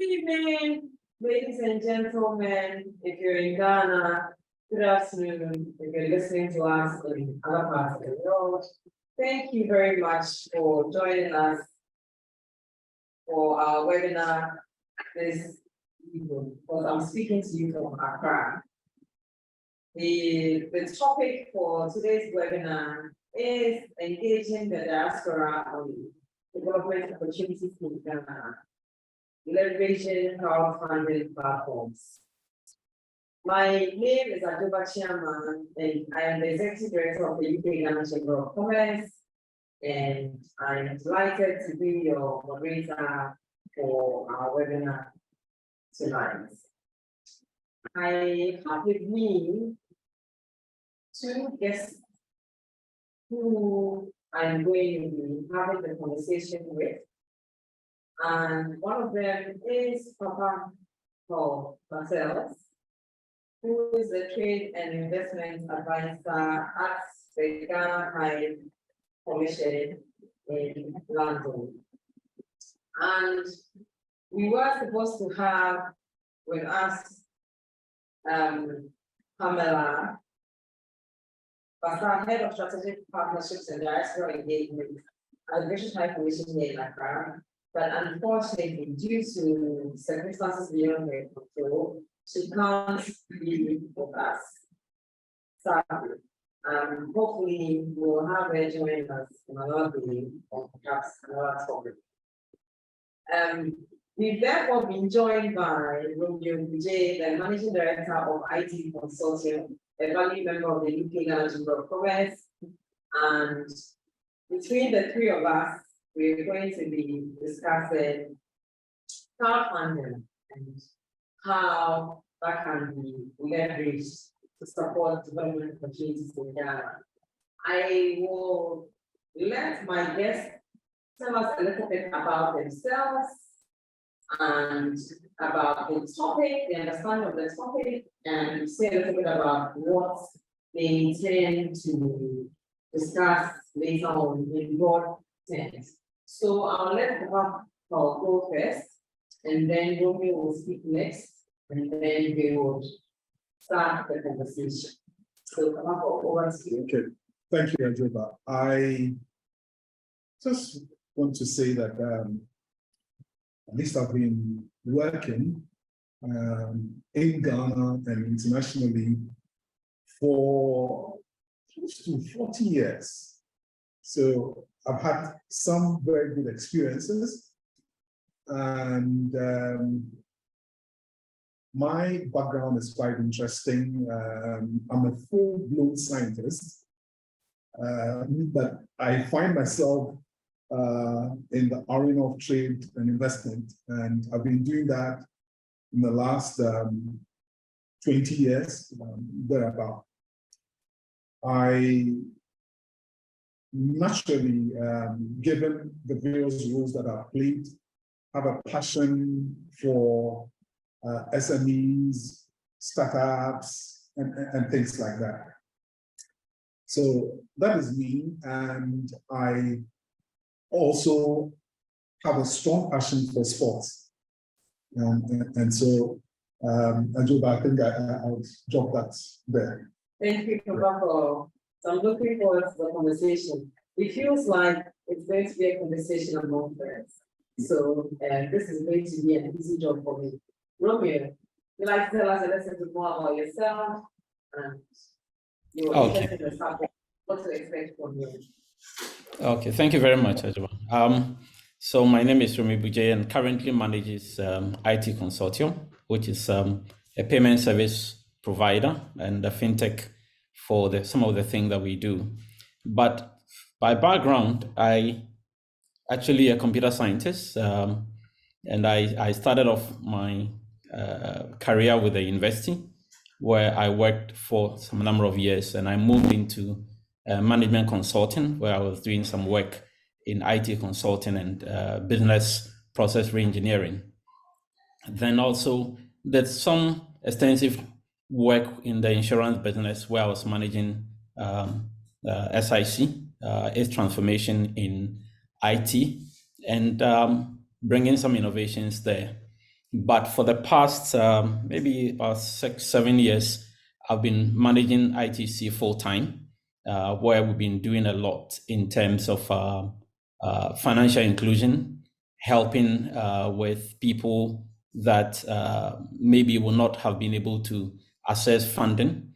evening, ladies and gentlemen. If you're in Ghana, good afternoon. If you're listening to us in other parts of the world, thank you very much for joining us for our webinar this evening. Because I'm speaking to you from Accra. The topic for today's webinar is engaging the diaspora on development opportunities in Ghana, leveraging crowdfunding platforms. My name is Adoba Chairman, and I am the Executive Director of the UK Ghana Chamber of Commerce, and I'm delighted to be your moderator for our webinar tonight. I have with me two guests who I'm going to be having the conversation with. And one of them is Papa Paul Marcellus, who is the Trade and Investment Advisor at the Ghana High Commission in London. And we were supposed to have with us Pamela Basa, Head of Strategic Partnerships and Diaspora Engagement at the British High Commission here in Accra. But unfortunately, due to circumstances beyond her control, she can't be with us. Sadly, hopefully we'll have her join us in another day or perhaps another topic. We've therefore been joined by Romeo Bujay, the Managing Director of IT Consortium, a valued member of the UK Ghana Chamber of Commerce, and between the three of us, we're going to be discussing crowdfunding and how that can be leveraged to support development opportunities in Ghana. I will let my guests tell us a little bit about themselves and about the topic, the understanding of the topic, and say a little bit about what they intend to discuss later on in broad terms. So I'll let Papa Paul go first, and then Romeo will speak next, and then we will start the conversation. So Papa Paul, over to you. Okay, thank you, Ajoba. I just want to say that at least I've been working in Ghana and internationally for close to 40 years. So I've had some very good experiences, and my background is quite interesting. I'm a full-blown scientist, but I find myself in the arena of trade and investment, and I've been doing that in the last 20 years, thereabout. I naturally, given the various roles that I've played, have a passion for SMEs, startups, and things like that. So that is me, and I also have a strong passion for sports. And so, Ajoba, I think I'll drop that there. Thank you, Papa. So I'm looking forward to the conversation. It feels like it's going to be a conversation among friends. So this is going to be an easy job for me. Romeo, you'd like to tell us a little bit more about yourself and your interest in the subject, what to expect from you. Okay, thank you very much, Ajoba. So my name is Romeo Bujay, and currently manages IT Consortium, which is a payment service provider and a fintech for some of the things that we do. But by background, I actually a computer scientist, and I started off my career with the university, where I worked for some number of years, and I moved into management consulting, where I was doing some work in IT consulting and business process reengineering. Then also did some extensive work in the insurance business, where I was managing SIC, its transformation in IT, and bringing some innovations there. But for the past maybe about 6-7 years, I've been managing ITC full time, where we've been doing a lot in terms of financial inclusion, helping with people that maybe will not have been able to access funding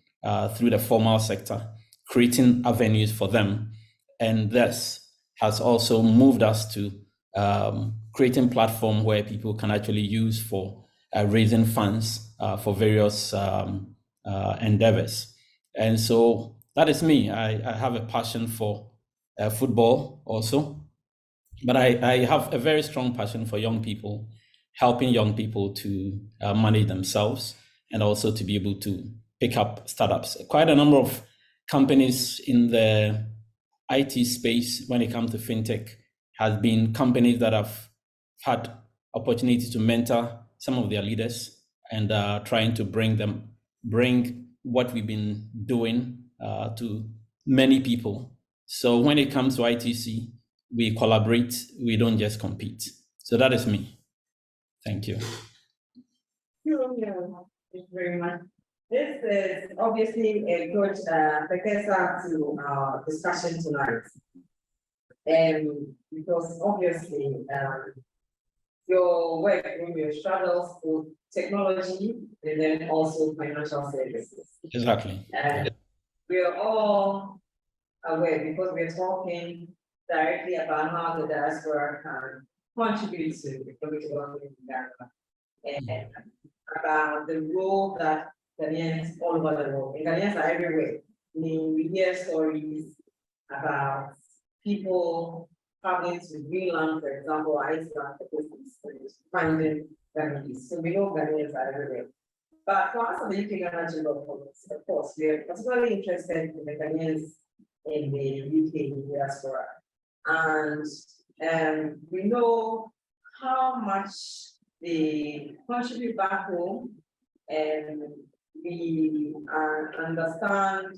through the formal sector, creating avenues for them. And this has also moved us to creating platform where people can actually use for raising funds for various endeavors. And so that is me. I have a passion for football also, but I have a very strong passion for young people, helping young people to manage themselves and also to be able to pick up startups. Quite a number of companies in the IT space when it comes to fintech has been companies that have had opportunity to mentor some of their leaders and trying to bring what we've been doing to many people. So when it comes to ITC, we collaborate, we don't just compete. So that is me. Thank you. Thank you very much. This is obviously a good precursor to our discussion tonight. Because obviously your work in your struggles with technology and then also financial services. Exactly. We are all aware because we're talking directly about how the diaspora can contribute to economic development in Ghana and about the role that Ghanaians all over the world, and Ghanaians are everywhere. I mean, we hear stories about people traveling to Greenland, for example, Iceland, finding Ghanaians. So we know Ghanaians are everywhere. But for us, the UK Ghana Chamber of Commerce, of course, we are particularly interested in the Ghanaians in the UK diaspora. And we know how much they contribute back home, and we understand,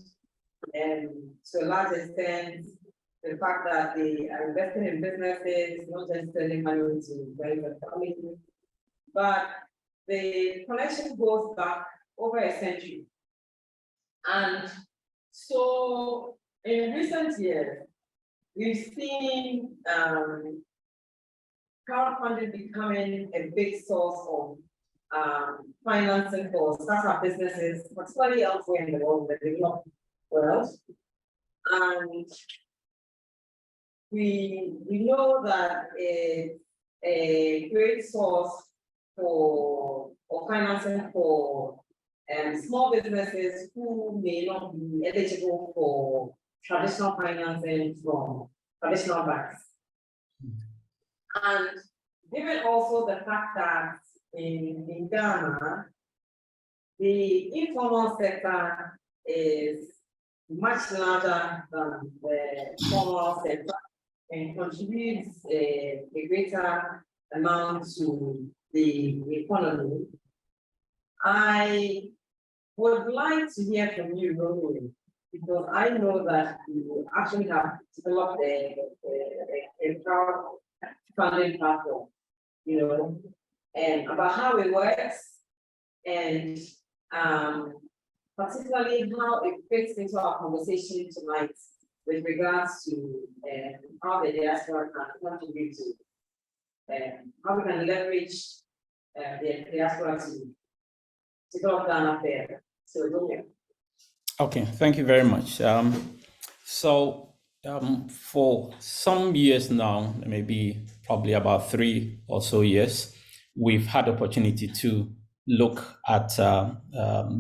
and to a large extent, the fact that they are investing in businesses, not just sending money to very family, but the connection goes back over a century. And so in recent years, we've seen crowdfunding becoming a big source of financing for startup businesses, particularly elsewhere in the world, the developed world. And we know that it's a great source for financing for small businesses who may not be eligible for traditional financing from traditional banks. And given also the fact that in Ghana, the informal sector is much larger than the formal sector and contributes a greater amount to the economy. I would like to hear from you, Romy, because I know that you actually have developed a crowdfunding platform, and about how it works, and particularly how it fits into our conversation tonight with regards to how the diaspora can contribute to how we can leverage the diaspora to go down there. So, okay, thank you very much. For some years now, maybe probably about 3 or so years, we've had opportunity to look at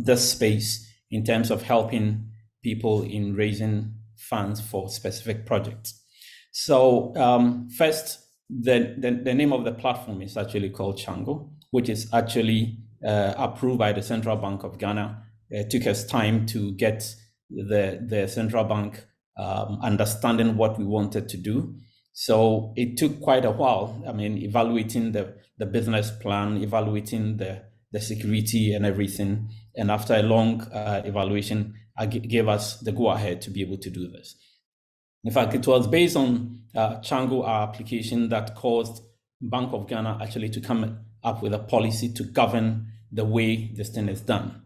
this space in terms of helping people in raising funds for specific projects. So first, the name of the platform is actually called Chango, which is actually approved by the Central Bank of Ghana. It took us time to get the Central Bank understanding what we wanted to do. So it took quite a while. I mean, evaluating the business plan, evaluating the security and everything. And after a long evaluation, gave us the go-ahead to be able to do this. In fact, it was based on Chango, our application, that caused Bank of Ghana actually to come up with a policy to govern the way this thing is done.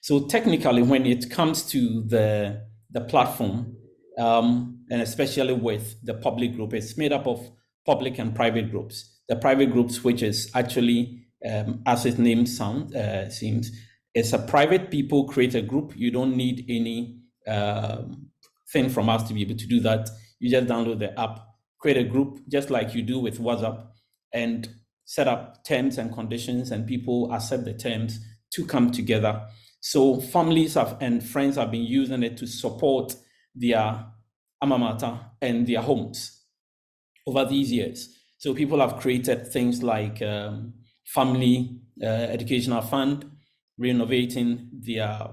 So technically, when it comes to the platform, and especially with the public group, it's made up of public and private groups. The private groups, which is actually, as its name seems, it's a private people create a group. You don't need any thing from us to be able to do that. You just download the app, create a group, just like you do with WhatsApp, and set up terms and conditions, and people accept the terms to come together. So families and friends have been using it to support their alma mater and their homes over these years. So people have created things like family educational fund, renovating their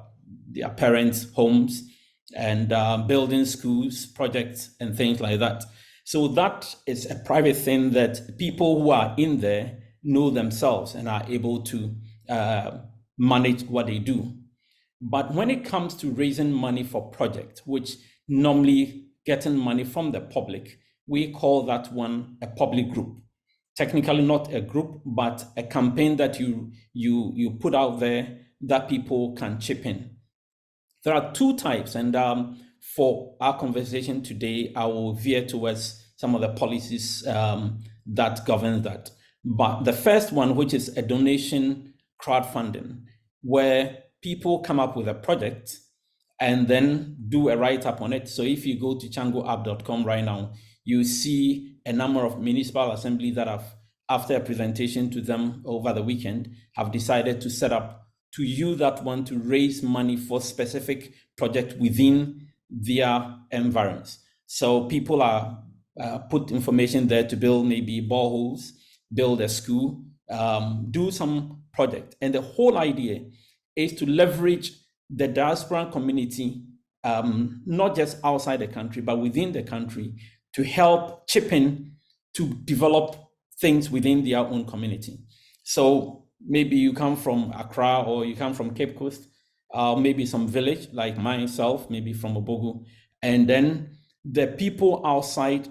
parents' homes, and building schools, projects, and things like that. So that is a private thing that people who are in there know themselves and are able to manage what they do. But when it comes to raising money for projects, which normally getting money from the public, we call that one a public group. Technically not a group, but a campaign that you put out there that people can chip in. There are two types, and for our conversation today, I will veer towards some of the policies that govern that. But the first one, which is a donation crowdfunding, where people come up with a project and then do a write-up on it. So if you go to changoapp.com right now, you see a number of municipal assemblies that have, after a presentation to them over the weekend, have decided to set up to use that one to raise money for specific project within their environs. So people are put information there to build maybe boreholes, build a school, do some project. And the whole idea is to leverage the diaspora community, not just outside the country, but within the country, to help chip in to develop things within their own community. So maybe you come from Accra, or you come from Cape Coast, maybe some village like myself, maybe from Obogu, and then the people outside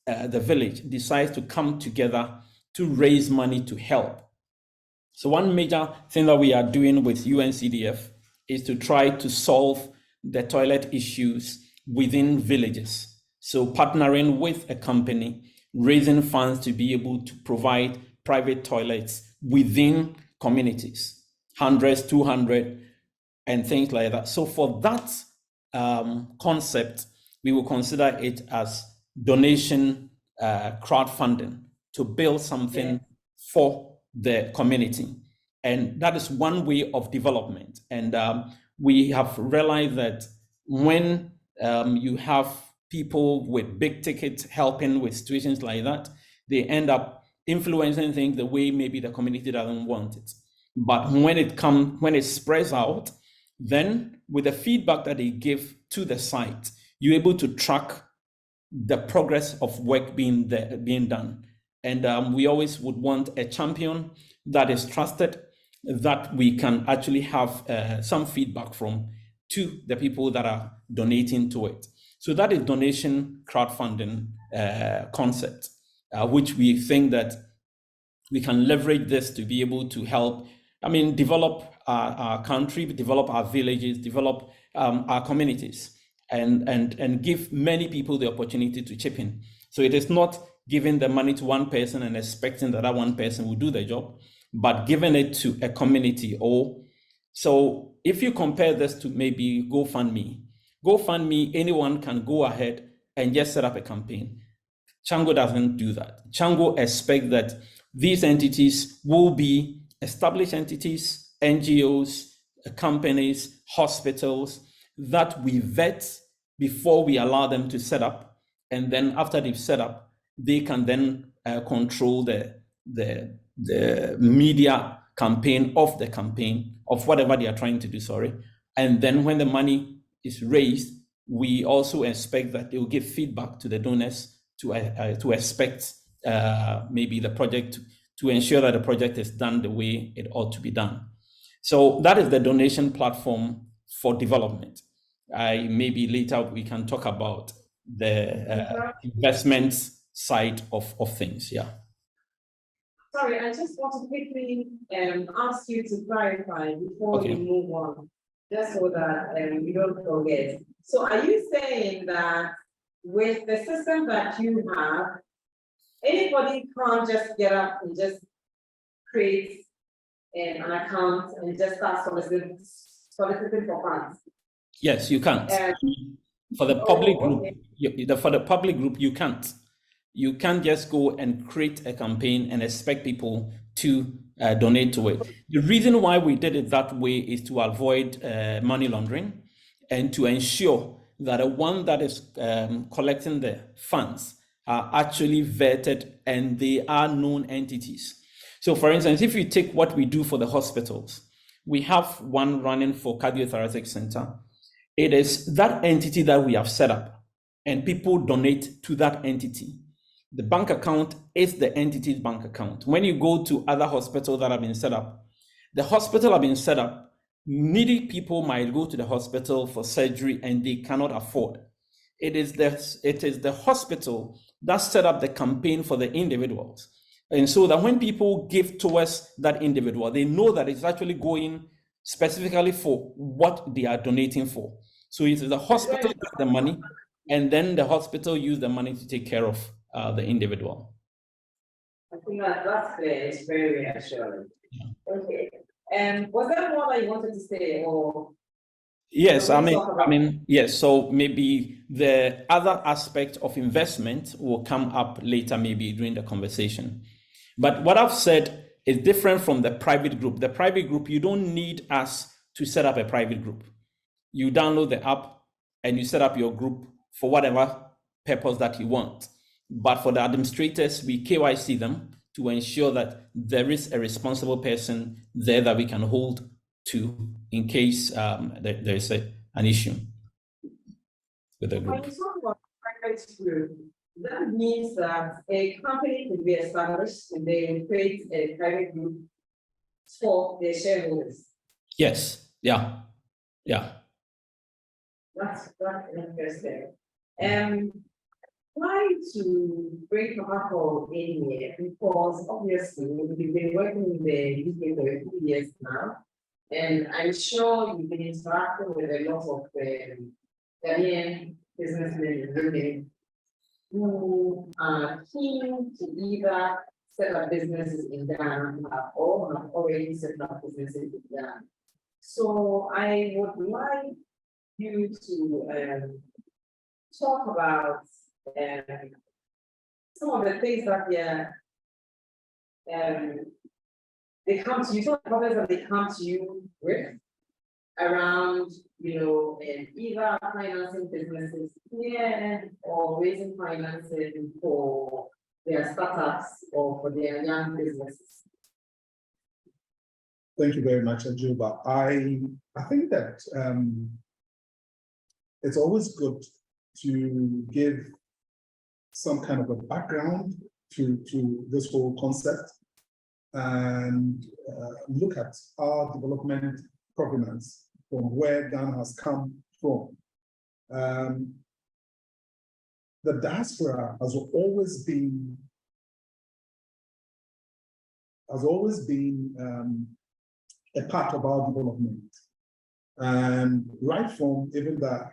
the village decide to come together to raise money to help. So one major thing that we are doing with UNCDF is to try to solve the toilet issues within villages. So partnering with a company, raising funds to be able to provide private toilets within communities, 100, 200, and things like that. So for that concept, we will consider it as donation crowdfunding to build something for the community. And that is one way of development. And we have realized that when you have people with big tickets helping with situations like that, they end up influencing things the way maybe the community doesn't want it. But when it spreads out, then with the feedback that they give to the site, you're able to track the progress of work being done. And we always would want a champion that is trusted, that we can actually have some feedback from to the people that are donating to it. So that is donation crowdfunding concept, which we think that we can leverage this to be able to help, develop our country, develop our villages, develop our communities, and give many people the opportunity to chip in. So it is not giving the money to one person and expecting that one person will do the job, but giving it to a community. So if you compare this to maybe GoFundMe, anyone can go ahead and just set up a campaign. Chango doesn't do that. Chango expects that these entities will be established entities, NGOs, companies, hospitals that we vet before we allow them to set up. And then after they've set up, they can then control the media campaign of whatever they are trying to do, And then when the money is raised, we also expect that they will give feedback to the donors to expect maybe the project, to ensure that the project is done the way it ought to be done. So that is the donation platform for development. Maybe later we can talk about the investments side of things. Yeah. Sorry, I just want to quickly ask you to clarify before Okay. you move on, just so that we don't forget. So are you saying that with the system that you have, anybody can't just get up and just create an account and just start soliciting for funds? Yes, you can't. For the public group, for the public group, you can't. You can't just go and create a campaign and expect people to donate to it. The reason why we did it that way is to avoid money laundering and to ensure that the one that is collecting the funds are actually vetted and they are known entities. So for instance, if you take what we do for the hospitals, we have one running for Cardiothoracic Center. It is that entity that we have set up and people donate to that entity. The bank account is the entity's bank account. When you go to other hospitals that have been set up, the hospital have been set up, needy people might go to the hospital for surgery and they cannot afford. It is the hospital that set up the campaign for the individuals. And so that when people give towards that individual, they know that it's actually going specifically for what they are donating for. So it is the hospital get the money, and then the hospital use the money to take care of the individual. I think that's clear. It's very reassuring. Yeah. Okay. And was there more that you wanted to say, or? Yes, yes. So maybe the other aspect of investment will come up later, maybe during the conversation. But what I've said is different from the private group. The private group, you don't need us to set up a private group. You download the app and you set up your group for whatever purpose that you want. But for the administrators, we KYC them to ensure that there is a responsible person there that we can hold to in case there is an issue with the group. When you talk about private group, that means that a company can be established and they create a private group for their shareholders. Yes. Yeah. Yeah. That's interesting. Why to bring tobacco in here? Because obviously we've been working in the UK for a few years now, and I'm sure you've been interacting with a lot of Ghanaian businessmen and women who are keen to either set up businesses in Ghana or have already set up businesses in Ghana. So I would like you to talk about some of the things that they come to you, some of the problems that they come to you with around, either financing businesses here or raising financing for their startups or for their young businesses. Thank you very much, Ajuba. I think that it's always good to give some kind of a background to this whole concept and look at our development provenance from where Ghana has come from. The diaspora has always been a part of our development, and right from even the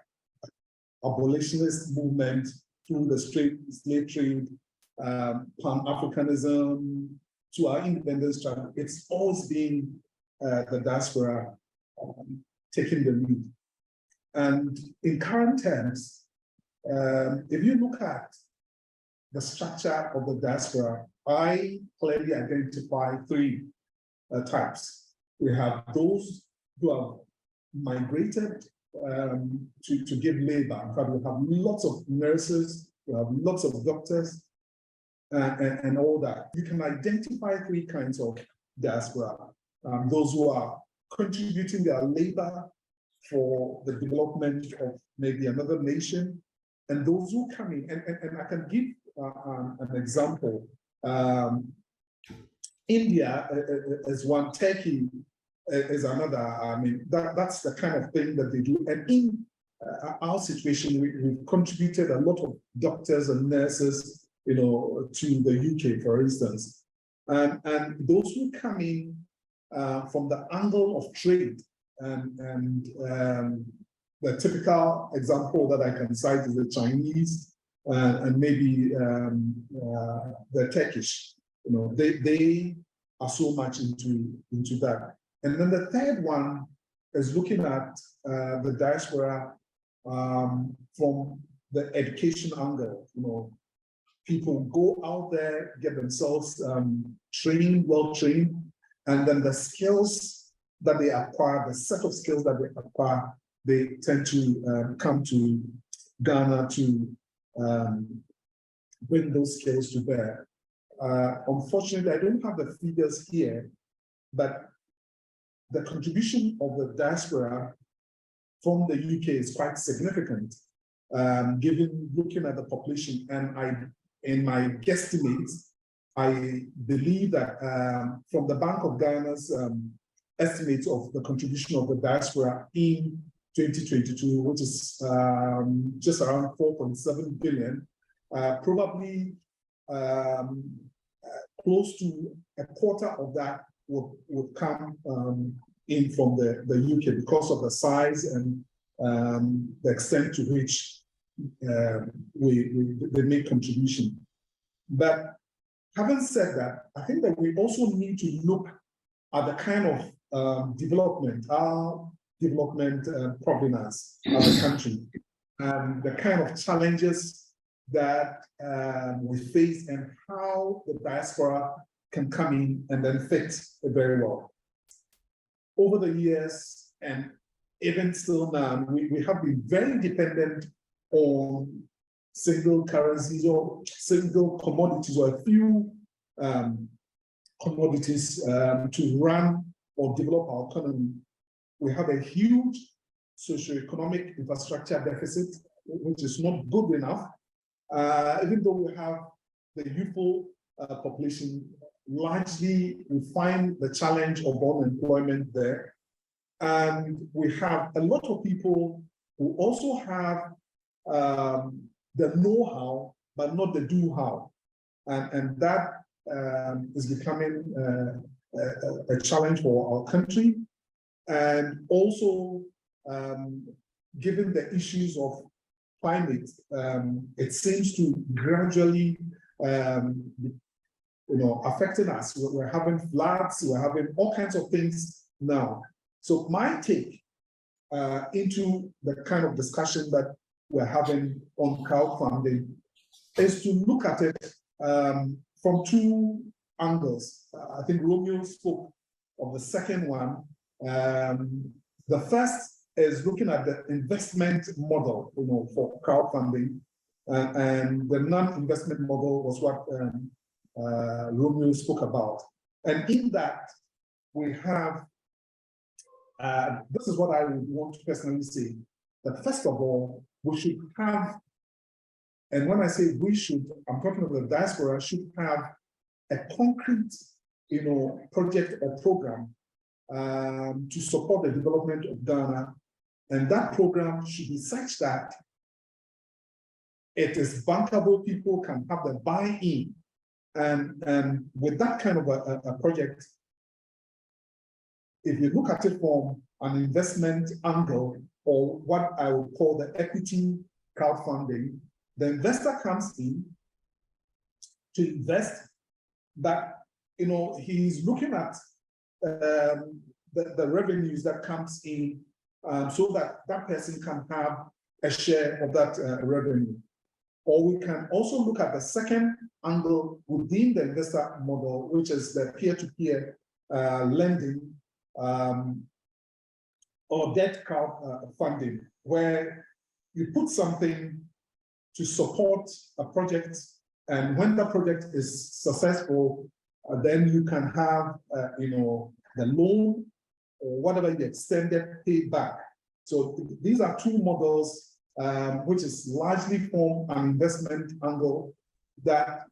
abolitionist movement through the slave trade, Pan-Africanism, to our independence struggle, it's always been the diaspora taking the lead. And in current terms, if you look at the structure of the diaspora, I clearly identify three types. We have those who have migrated to give labor. In fact, we have lots of nurses, we have lots of doctors, and all that. You can identify three kinds of diaspora. Those who are contributing their labor for the development of maybe another nation, and those who come in, and I can give an example. India is one, Turkey is another. I mean, that's the kind of thing that they do. And in our situation, we've contributed a lot of doctors and nurses, to the UK, for instance. And those who come in from the angle of trade, and the typical example that I can cite is the Chinese and maybe the Turkish. They are so much into that. And then the third one is looking at the diaspora from the education angle. People go out there, get themselves trained, well trained, and then the skills that they acquire, the set of skills that they acquire, they tend to come to Ghana to bring those skills to bear. Unfortunately, I don't have the figures here, but the contribution of the diaspora from the UK is quite significant, given looking at the population. And in my guesstimates, I believe that from the Bank of Ghana's estimates of the contribution of the diaspora in 2022, which is just around 4.7 billion, probably close to a quarter of that would come in from the UK because of the size and the extent to which they make contribution. But having said that, I think that we also need to look at the kind of development, our development provenance as a country, and the kind of challenges that we face and how the diaspora can come in and then fit very well. Over the years, and even still now, we have been very dependent on single currencies or single commodities or a few commodities to run or develop our economy. We have a huge socioeconomic infrastructure deficit, which is not good enough. Even though we have the youthful population, largely we find the challenge of unemployment there. And we have a lot of people who also have the know-how, but not the do-how. And that is becoming a challenge for our country. And also, given the issues of climate, it seems to gradually affecting us. We're having floods, we're having all kinds of things now. So my take into the kind of discussion that we're having on crowdfunding is to look at it from two angles. I think Romeo spoke of the second one. The first is looking at the investment model, for crowdfunding, and the non-investment model was what Romeo spoke about. And in that, we have, this is what I would want to personally say, that first of all, we should have, and when I say we should, I'm talking about the diaspora, should have a concrete, project or program to support the development of Ghana. And that program should be such that it is bankable, people can have the buy-in. And with that kind of a project, if you look at it from an investment angle, or what I would call the equity crowdfunding, the investor comes in to invest, but he's looking at the revenues that comes in, so that that person can have a share of that revenue. Or we can also look at the second angle within the investor model, which is the peer-to-peer lending or debt crowdfunding, where you put something to support a project, and when the project is successful, then you can have the loan or whatever the extended payback. So these are two models which is largely from an investment angle that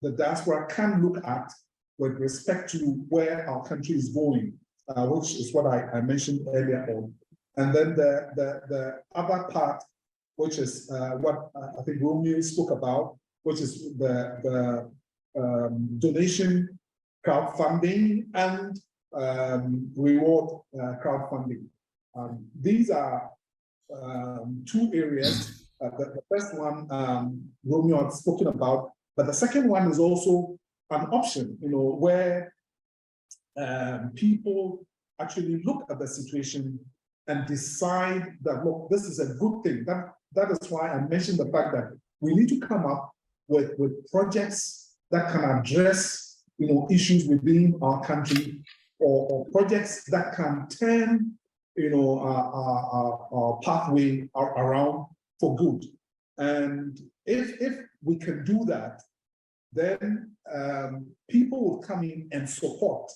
the diaspora can look at with respect to where our country is going, which is what I mentioned earlier on. And then the other part, which is what I think Romeo spoke about, which is the donation crowdfunding and reward crowdfunding. These are two areas. The first one, Romeo had spoken about, but the second one is also an option, where people actually look at the situation and decide that, look, this is a good thing. That is why I mentioned the fact that we need to come up with projects that can address, issues within our country, or projects that can turn, our pathway around for good. And if we can do that, then people will come in and support.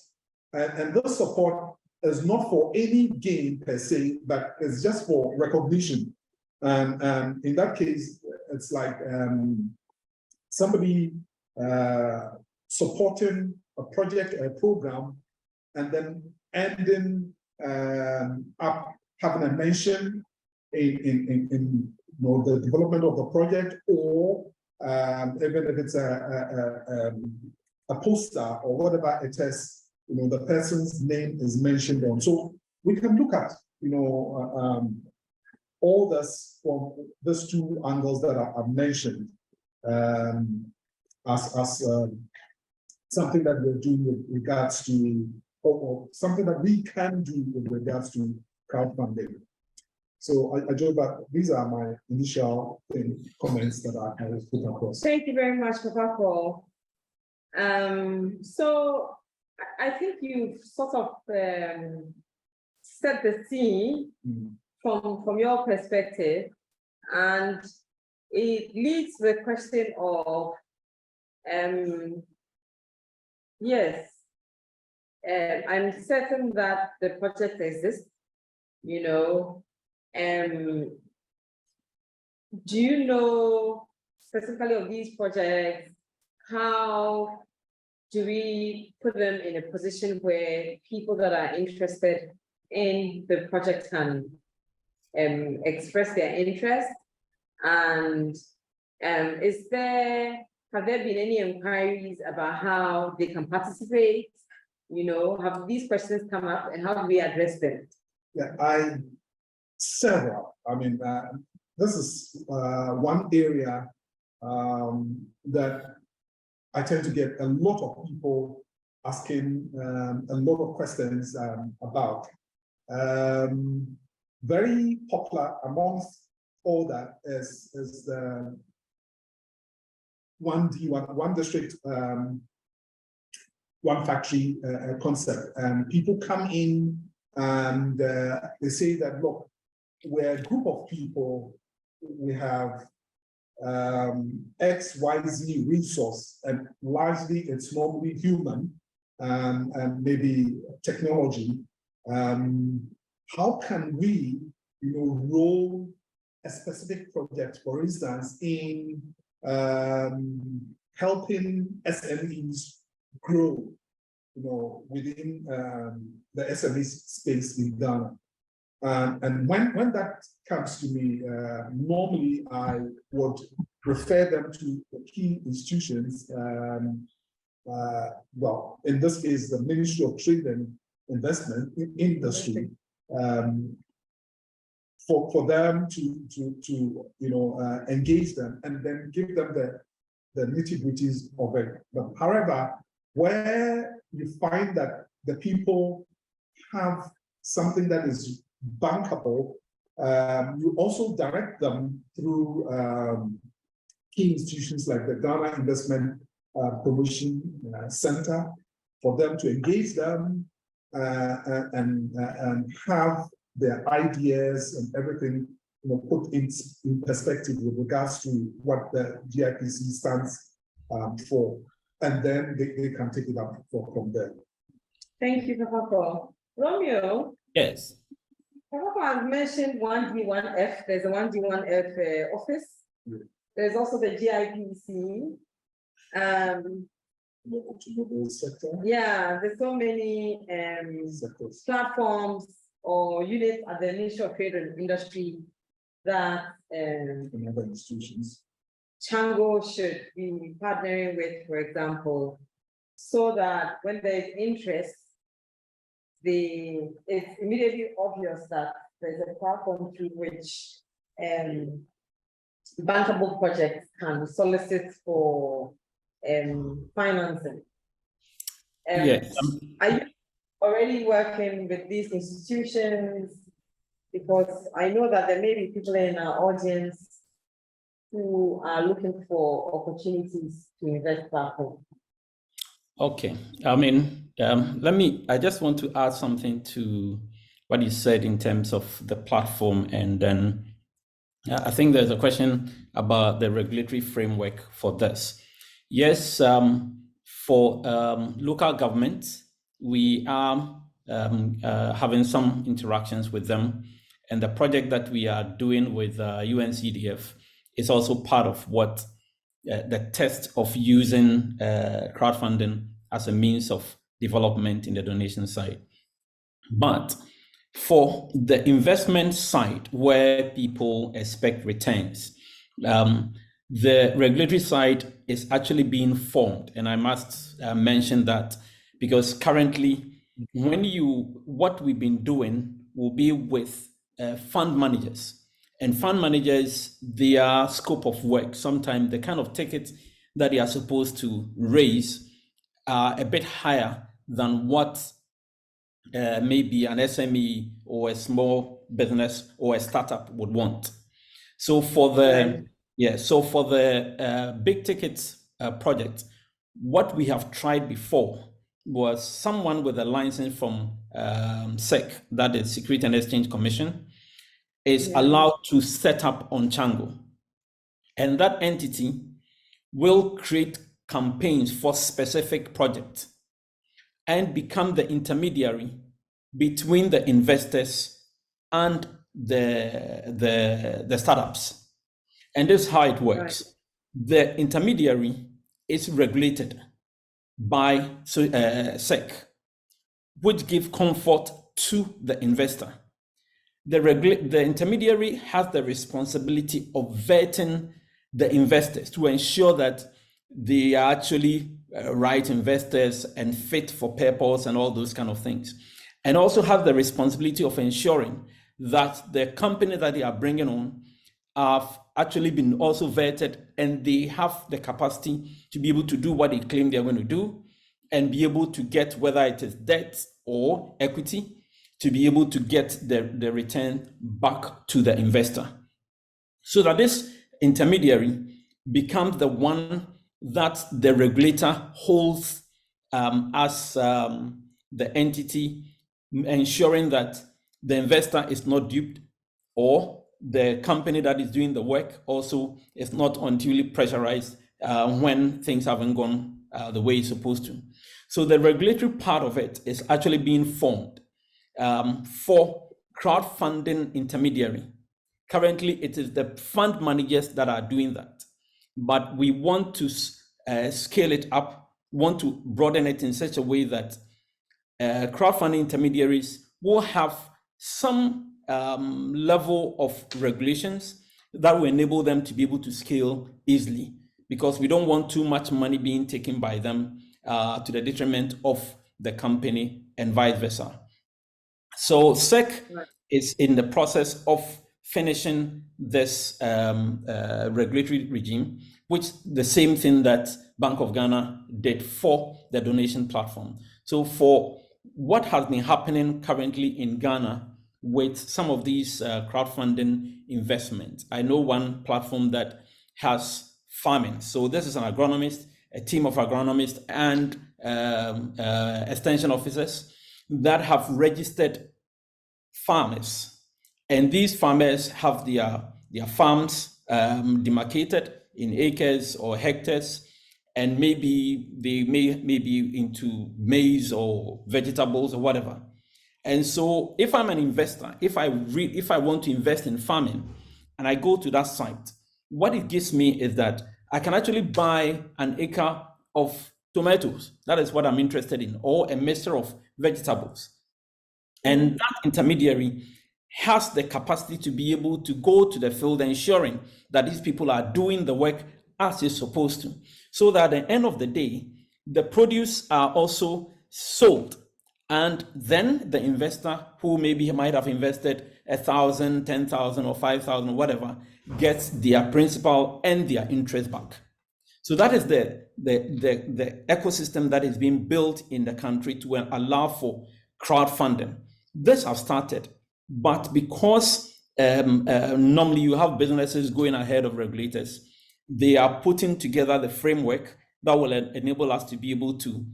And this support is not for any gain per se, but it's just for recognition. And in that case, it's like somebody supporting a project, a program, and then ending up having a mention in the development of the project, or even if it's a poster or whatever it is, the person's name is mentioned on. So we can look at, all this from these two angles that I've mentioned, as something that we're doing with regards to, or something that we can do with regards to crowdfunding. So I do, but these are my initial comments that I will put across. Thank you very much, Papa Paul. So I think you've sort of set the scene from your perspective, and it leads to the question of, yes, I'm certain that the project exists, do you know specifically of these projects, how do we put them in a position where people that are interested in the project can express their interest? And have there been any inquiries about how they can participate? Have these questions come up, and how do we address them? Yeah, several. I mean, this is one area that I tend to get a lot of people asking a lot of questions about. Very popular amongst all that is the one district, one factory concept. And people come in and they say that, look, we're a group of people, we have X, Y, Z resource, and largely it's normally human and maybe technology. How can we, roll a specific project, for instance, in helping SMEs grow, within the SME space in Ghana? And when that comes to me, normally I would refer them to the key institutions. Well, in this case, the Ministry of Trade and Investment Industry, for them to engage them and then give them the nitty-gritties of it. But however, where you find that the people have something that is bankable, you also direct them through key institutions like the Ghana Investment Promotion Center, for them to engage them and have their ideas and everything put in perspective with regards to what the GIPC stands for, and then they can take it up from there. Thank you, Papa Paul. Romeo? Yes. Papa Paul has mentioned 1D1F. There's a 1D1F office. Yeah. There's also the GIPC. Yeah, there's so many platforms or units at the Ministry of Trade and Industry that other institutions. Chango should be partnering with, for example, so that when there is interest, it's immediately obvious that there's a platform through which bankable projects can solicit for financing. Yes. Are you already working with these institutions? Because I know that there may be people in our audience who are looking for opportunities to invest back home. Okay. I just want to add something to what you said in terms of the platform, and then I think there's a question about the regulatory framework for this. Yes, for local governments, we are having some interactions with them, and the project that we are doing with UNCDF is also part of what the test of using crowdfunding as a means of development in the donation side. But for the investment side, where people expect returns, the regulatory side is actually being formed. And I must mention that because currently, what we've been doing will be with fund managers. And fund managers, their scope of work, sometimes the kind of tickets that they are supposed to raise are a bit higher than what maybe an SME or a small business or a startup would want. So for the big ticket project, what we have tried before was someone with a license from SEC, that is Security and Exchange Commission, is allowed to set up on Chango. And that entity will create campaigns for specific projects and become the intermediary between the investors and the startups. And this is how it works. Right. The intermediary is regulated by SEC, which gives comfort to the investor. The intermediary has the responsibility of vetting the investors to ensure that they are actually right investors and fit for purpose and all those kind of things. And also have the responsibility of ensuring that the company that they are bringing on have actually been also vetted, and they have the capacity to be able to do what they claim they're going to do, and be able to get, whether it is debt or equity, to be able to get the return back to the investor. So that this intermediary becomes the one that the regulator holds as the entity, ensuring that the investor is not duped, or the company that is doing the work also is not unduly pressurized when things haven't gone the way it's supposed to. So the regulatory part of it is actually being formed for crowdfunding intermediary. Currently, it is the fund managers that are doing that, but we want to scale it up, want to broaden it in such a way that crowdfunding intermediaries will have some level of regulations that will enable them to be able to scale easily, because we don't want too much money being taken by them to the detriment of the company and vice versa. So SEC is in the process of finishing this regulatory regime, which the same thing that Bank of Ghana did for the donation platform. So for what has been happening currently in Ghana with some of these crowdfunding investments, I know one platform that has farming. So this is an agronomist, a team of agronomists and extension officers that have registered farmers, and these farmers have their farms demarcated in acres or hectares, and maybe they may be into maize or vegetables or whatever. And so if I'm an investor, if I want to invest in farming and I go to that site, what it gives me is that I can actually buy an acre of tomatoes. That is what I'm interested in, or a mixture of vegetables. And that intermediary has the capacity to be able to go to the field, ensuring that these people are doing the work as it's supposed to. So that at the end of the day, the produce are also sold. And then the investor who maybe might have invested 1,000, 10,000 or 5,000, whatever, gets their principal and their interest back. So that is the ecosystem that is being built in the country to allow for crowdfunding. This has started, but because normally you have businesses going ahead of regulators, they are putting together the framework that will enable us to be able to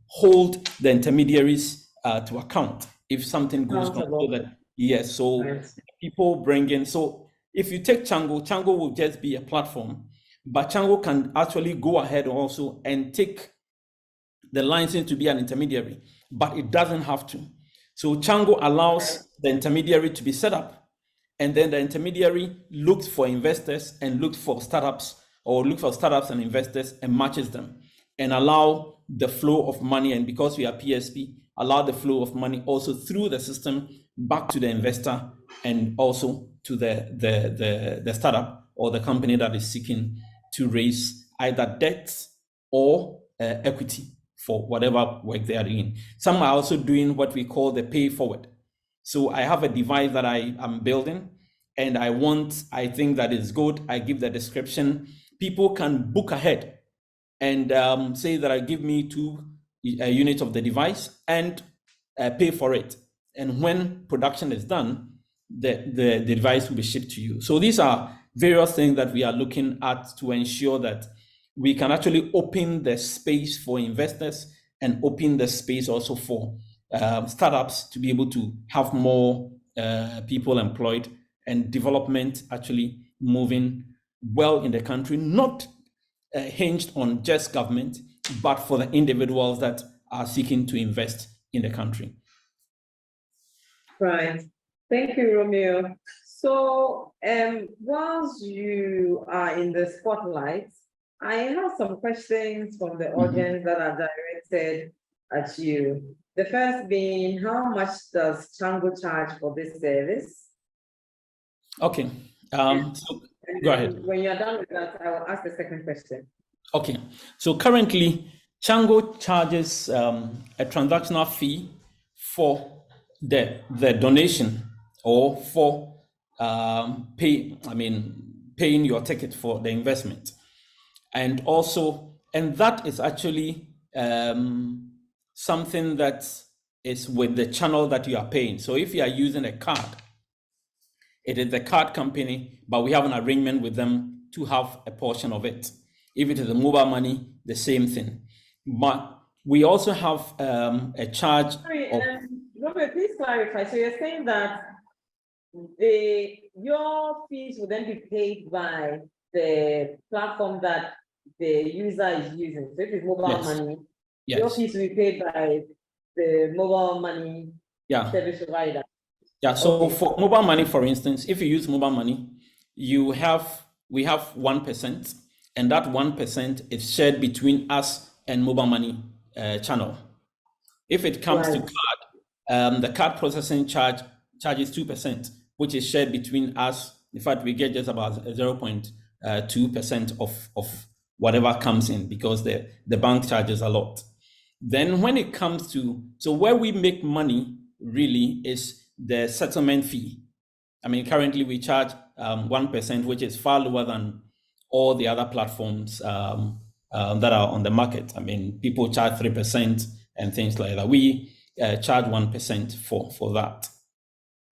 hold the intermediaries to account if something goes wrong. So that, yes, so nice. People bring in. So if you take Chango will just be a platform, but Chango can actually go ahead also and take the license to be an intermediary, but it doesn't have to. So Chango allows the intermediary to be set up, and then the intermediary looks for investors and looks for startups, or look for startups and investors and matches them and allow the flow of money. And because we are PSP, allow the flow of money also through the system back to the investor and also to the startup or the company that is seeking to raise either debt or equity for whatever work they are doing. Some are also doing what we call the pay forward. So I have a device that I am building and I think that is good. I give the description. People can book ahead and say that I give me 2 units of the device and pay for it. And when production is done, the device will be shipped to you. So these are various things that we are looking at to ensure that we can actually open the space for investors and open the space also for startups to be able to have more people employed and development actually moving well in the country, not hinged on just government, but for the individuals that are seeking to invest in the country. Right. Thank you, Romeo. So whilst you are in the spotlight, I have some questions from the audience that are directed at you. The first being, how much does Chango charge for this service? Okay. So go ahead. When you're done with that, I will ask the second question. Okay. So currently, Chango charges a transactional fee for the donation or for paying your ticket for the investment. And that is actually something that is with the channel that you are paying. So if you are using a card, it is the card company, but we have an arrangement with them to have a portion of it. If it is a mobile money, the same thing. But we also have a charge. Sorry, Robert, please clarify. So you're saying that your fees will then be paid by the platform that the user is using. So if it's mobile money, your fees will be paid by the mobile money service provider. Yeah, so for mobile money, for instance, if you use mobile money, we have 1%, and that 1% is shared between us and mobile money channel. If it comes to card, the card processing charges 2%, which is shared between us. In fact, we get just about 0.2% of whatever comes in because the bank charges a lot. Then when it comes to, so where we make money really is the settlement fee. I mean, currently we charge 1%, which is far lower than all the other platforms that are on the market. I mean, people charge 3% and things like that. We charge 1% for that.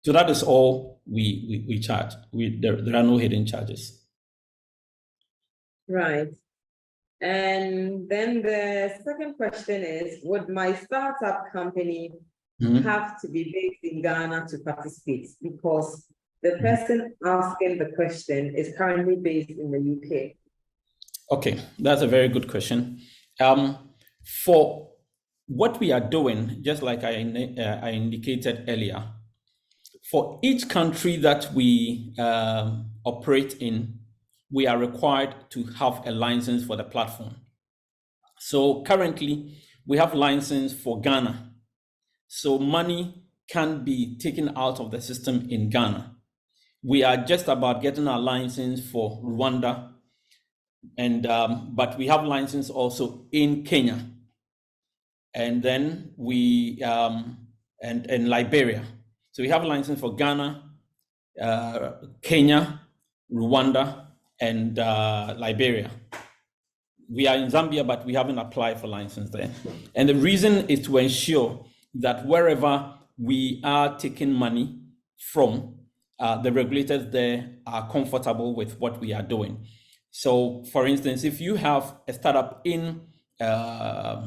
So that is all we charge. There are no hidden charges. Right. And then the second question is, would my startup company have to be based in Ghana to participate? Because the person asking the question is currently based in the UK. Okay, that's a very good question. For what we are doing, just like I indicated earlier, for each country that we operate in, we are required to have a license for the platform. So currently, we have license for Ghana. So money can be taken out of the system in Ghana. We are just about getting our license for Rwanda. and but we have license also in Kenya, and then we and Liberia. So we have a license for Ghana, Kenya, Rwanda, and Liberia. We are in Zambia, but we haven't applied for license there. And the reason is to ensure that wherever we are taking money from, the regulators there are comfortable with what we are doing. So, for instance, if you have a startup in UK,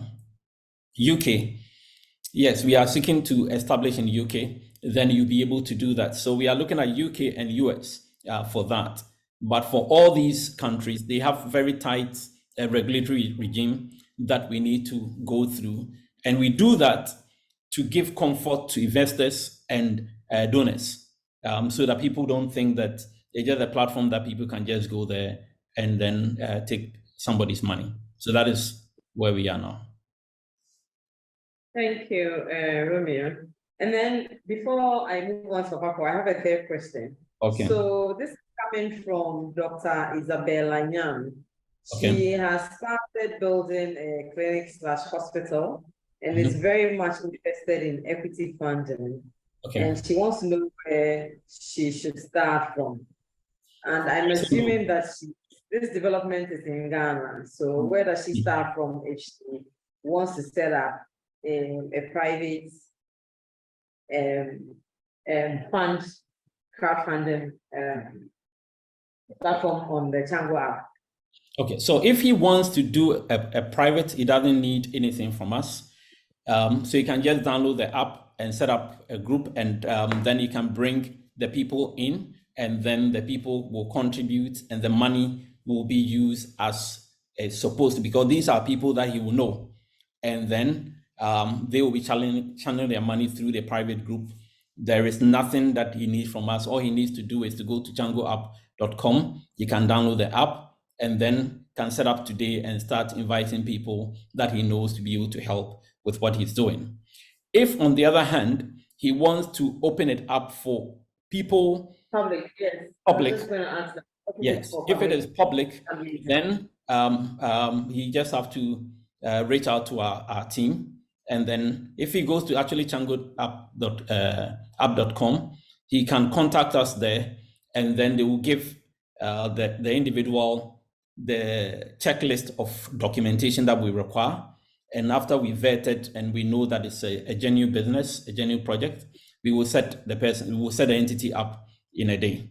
yes, we are seeking to establish in UK, then you'll be able to do that. So we are looking at UK and US for that. But for all these countries, they have very tight regulatory regime that we need to go through. And we do that to give comfort to investors and donors, so that people don't think that it's just a platform that people can just go there and then take somebody's money. So that is where we are now. Thank you, Romeo. And then before I move on to Paco, I have a third question. Okay. So this is coming from Dr. Isabella Nyam. She Okay. has started building a clinic/hospital and is very much interested in equity funding. Okay. And she wants to know where she should start from. And I'm assuming that this development is in Ghana. So where does she start from if she wants to set up a private fund, crowdfunding platform on the Chango app? Okay, so if he wants to do a private, he doesn't need anything from us. So you can just download the app and set up a group, and then you can bring the people in, and then the people will contribute, and the money will be used as it's supposed to, because these are people that he will know. And then they will be channeling their money through the private group. There is nothing that he needs from us. All he needs to do is to go to djangoapp.com. You can download the app and then can set up today and start inviting people that he knows to be able to help with what he's doing. If, on the other hand, he wants to open it up for people, public, yes. Public, I was just going to answer. Yes, if it is public, then he just have to reach out to our team. And then if he goes to actually changoapp.com, he can contact us there, and then they will give the individual the checklist of documentation that we require. And after we vetted and we know that it's a genuine business, a genuine project, we will set the entity up in a day.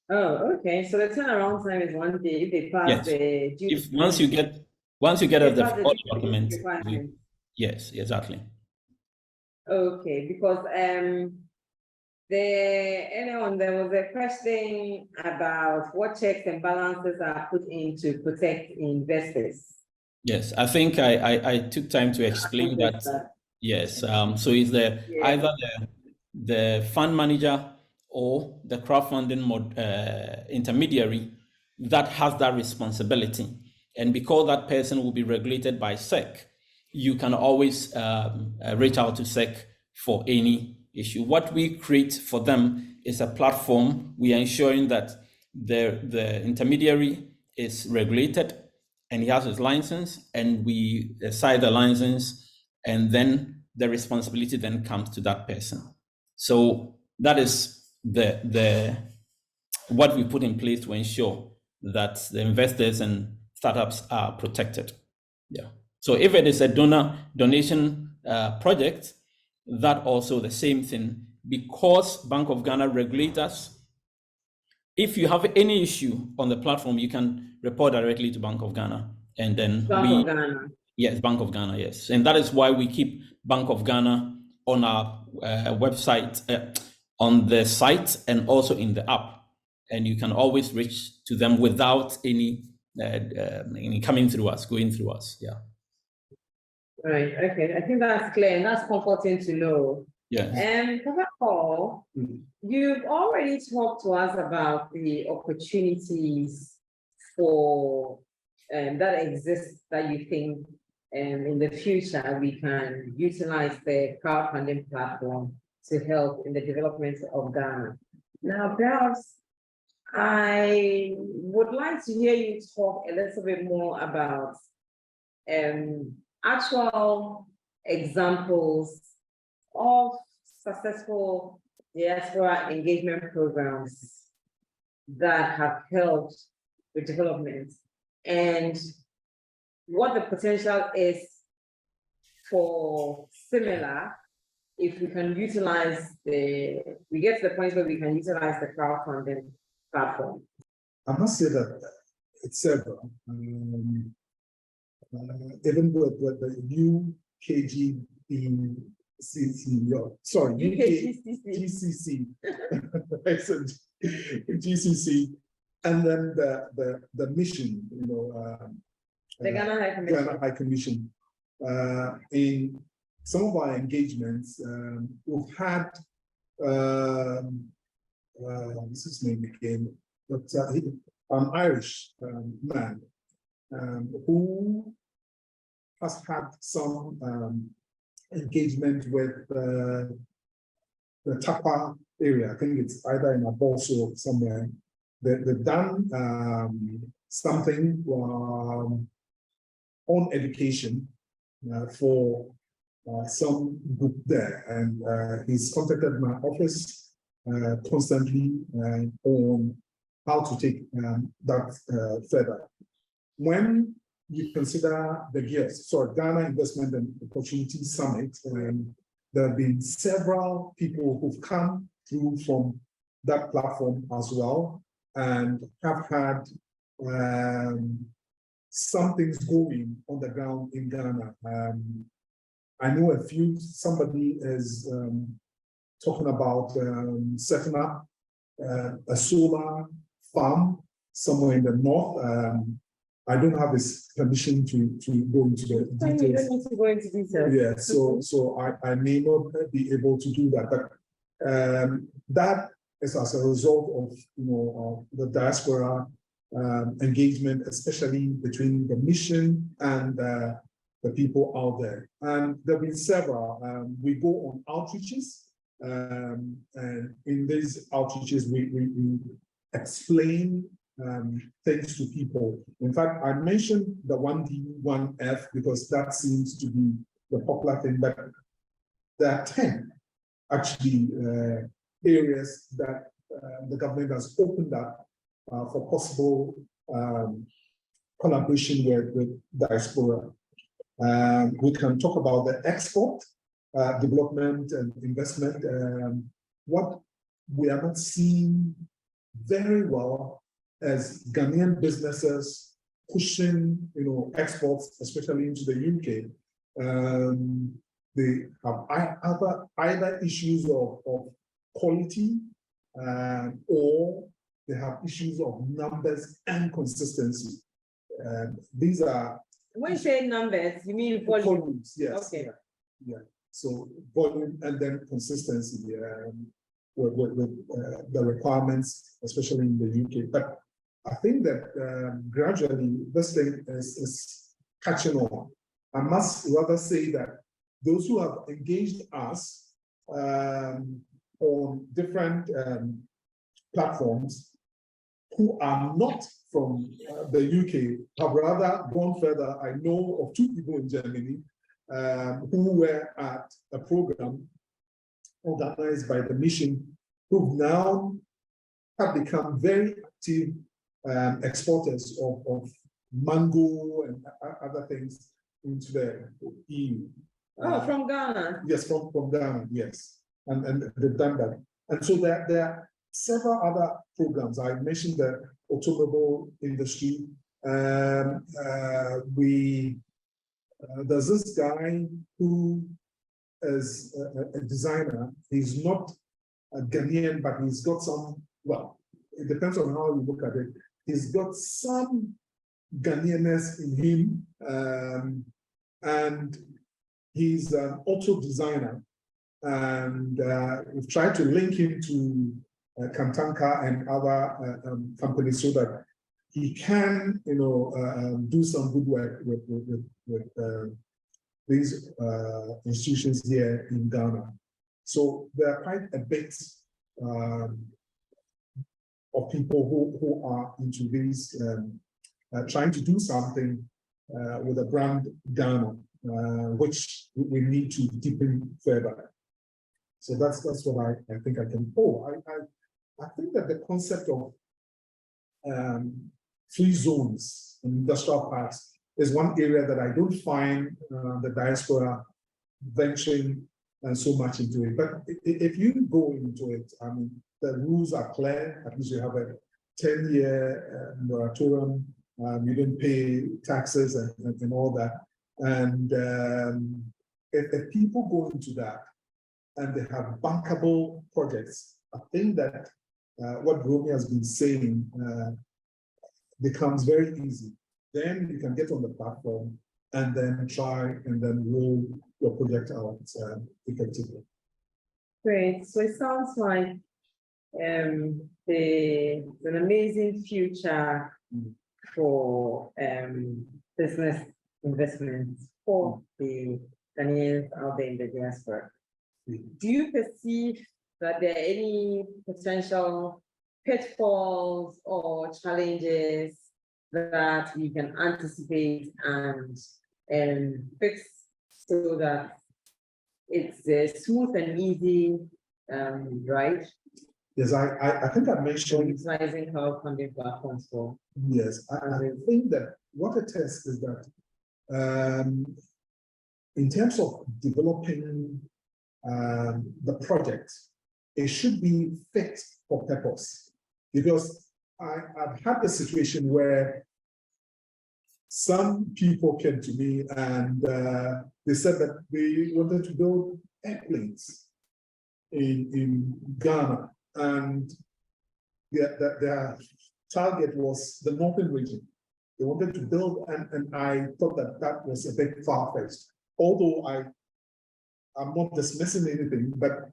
Oh, okay. So the turnaround time is 1 day if they pass the due. If once you get the document, yes, exactly. Okay, because there was a question about what checks and balances are put in to protect investors. Yes, I think I took time to explain that. Yes, so is either the fund manager or the crowdfunding intermediary that has that responsibility. And because that person will be regulated by SEC, you can always reach out to SEC for any issue. What we create for them is a platform. We are ensuring that the intermediary is regulated and he has his license, and we assign the license, and then the responsibility then comes to that person. So that is the what we put in place to ensure that the investors and startups are protected. Yeah. So if it is a donation project, that also the same thing, because Bank of Ghana regulates us. If you have any issue on the platform, you can report directly to Bank of Ghana, and then Bank of Ghana. Yes, Bank of Ghana, yes. And that is why we keep Bank of Ghana on our website, on the site, and also in the app. And you can always reach to them without any coming through us, going through us. Yeah. Right. Okay. I think that's clear, and that's comforting to know. Yes. And Paul, you've already talked to us about the opportunities for that exist that you think in the future we can utilize the crowdfunding platform to help in the development of Ghana. Now, perhaps I would like to hear you talk a little bit more about actual examples of successful diaspora engagement programs that have helped with development and what the potential is for similar if we can utilize we get to the point where we can utilize the crowdfunding platform. I must say that it's several. Even with the GCC, GCC, and then the mission, The Ghana High Commission. Ghana High Commission. In some of our engagements, we've had what's his name again? But an Irish man who has had some engagement with the Tapa area. I think it's either in Aboso or somewhere. They've done something on education for some group there, and he's contacted my office constantly on how to take that further. When you consider the Ghana Investment and Opportunity Summit, there have been several people who've come through from that platform as well and have had some things going on the ground in Ghana. I know somebody is talking about setting up a solar farm somewhere in the north. I don't have his permission to go into the details. You don't need to go into details. Yeah, so I may not be able to do that, but that is as a result of the diaspora engagement, especially between the mission and the people out there. And there have been several. We go on outreaches, and in these outreaches we explain things to people. In fact, I mentioned the 1D, 1F because that seems to be the popular thing, but there are 10 actually areas that the government has opened up for possible collaboration with diaspora. We can talk about the export, development and investment. What we are not seeing very well as Ghanaian businesses pushing, exports, especially into the UK. They have either issues of quality or they have issues of numbers and consistency. These are. When you say numbers, you mean volume? Volumes, yes. Okay. Yeah. So volume and then consistency with the requirements, especially in the UK. But I think that gradually this thing is catching on. I must rather say that those who have engaged us on different platforms who are not from the UK have rather gone further. I know of 2 people in Germany who were at a program organized by the mission, who now have become very active exporters of mango and other things into the EU. Oh, from Ghana? Yes, from Ghana, yes. And they've done that. And so there are several other programs. I mentioned the automobile industry. There's this guy who is a designer. He's not a Ghanaian, but he's got some, well, it depends on how you look at it. He's got some Ghanaianness in him, and he's an auto designer. And we've tried to link him to Kantanka and other companies so that he can, do some good work with these institutions here in Ghana. So there are quite a bit of people who are into these, trying to do something with a brand Ghana, which we need to deepen further. So that's what I think I can. I think that the concept of free zones in industrial parks is one area that I don't find the diaspora venturing so much into it. But if you go into it, I mean, the rules are clear. At least you have a 10-year moratorium. You don't pay taxes and all that. And if people go into that and they have bankable projects, I think that what Romy has been saying becomes very easy. Then you can get on the platform and then try and then roll your project out effectively. Great. So it sounds like an amazing future for business investments for the Ghanaians out there in the diaspora. Do you perceive that there are any potential pitfalls or challenges that we can anticipate and fix so that it's a smooth and easy right? Yes, I think I mentioned utilizing crowdfunding platforms for. Yes, I think that what it is that in terms of developing the project, it should be fit for purpose. Because I've had the situation where some people came to me and they said that they wanted to build airplanes in Ghana, and their target was the northern region. They wanted to build, and I thought that was a bit far-fetched. Although I'm not dismissing anything, but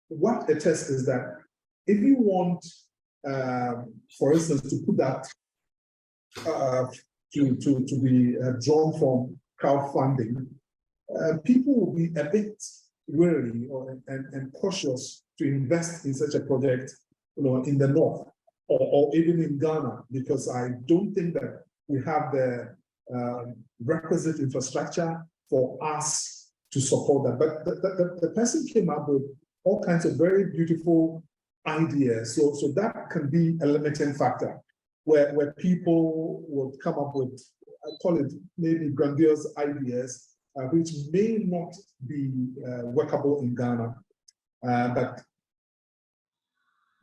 what it is that if you want, for instance, to put that to be drawn from crowdfunding, people will be a bit wary and cautious to invest in such a project, in the north or even in Ghana, because I don't think that we have the requisite infrastructure for us to support that. But the person came up with all kinds of very beautiful ideas. So that can be a limiting factor where people will come up with, I call it maybe grandiose ideas, which may not be workable in Ghana, but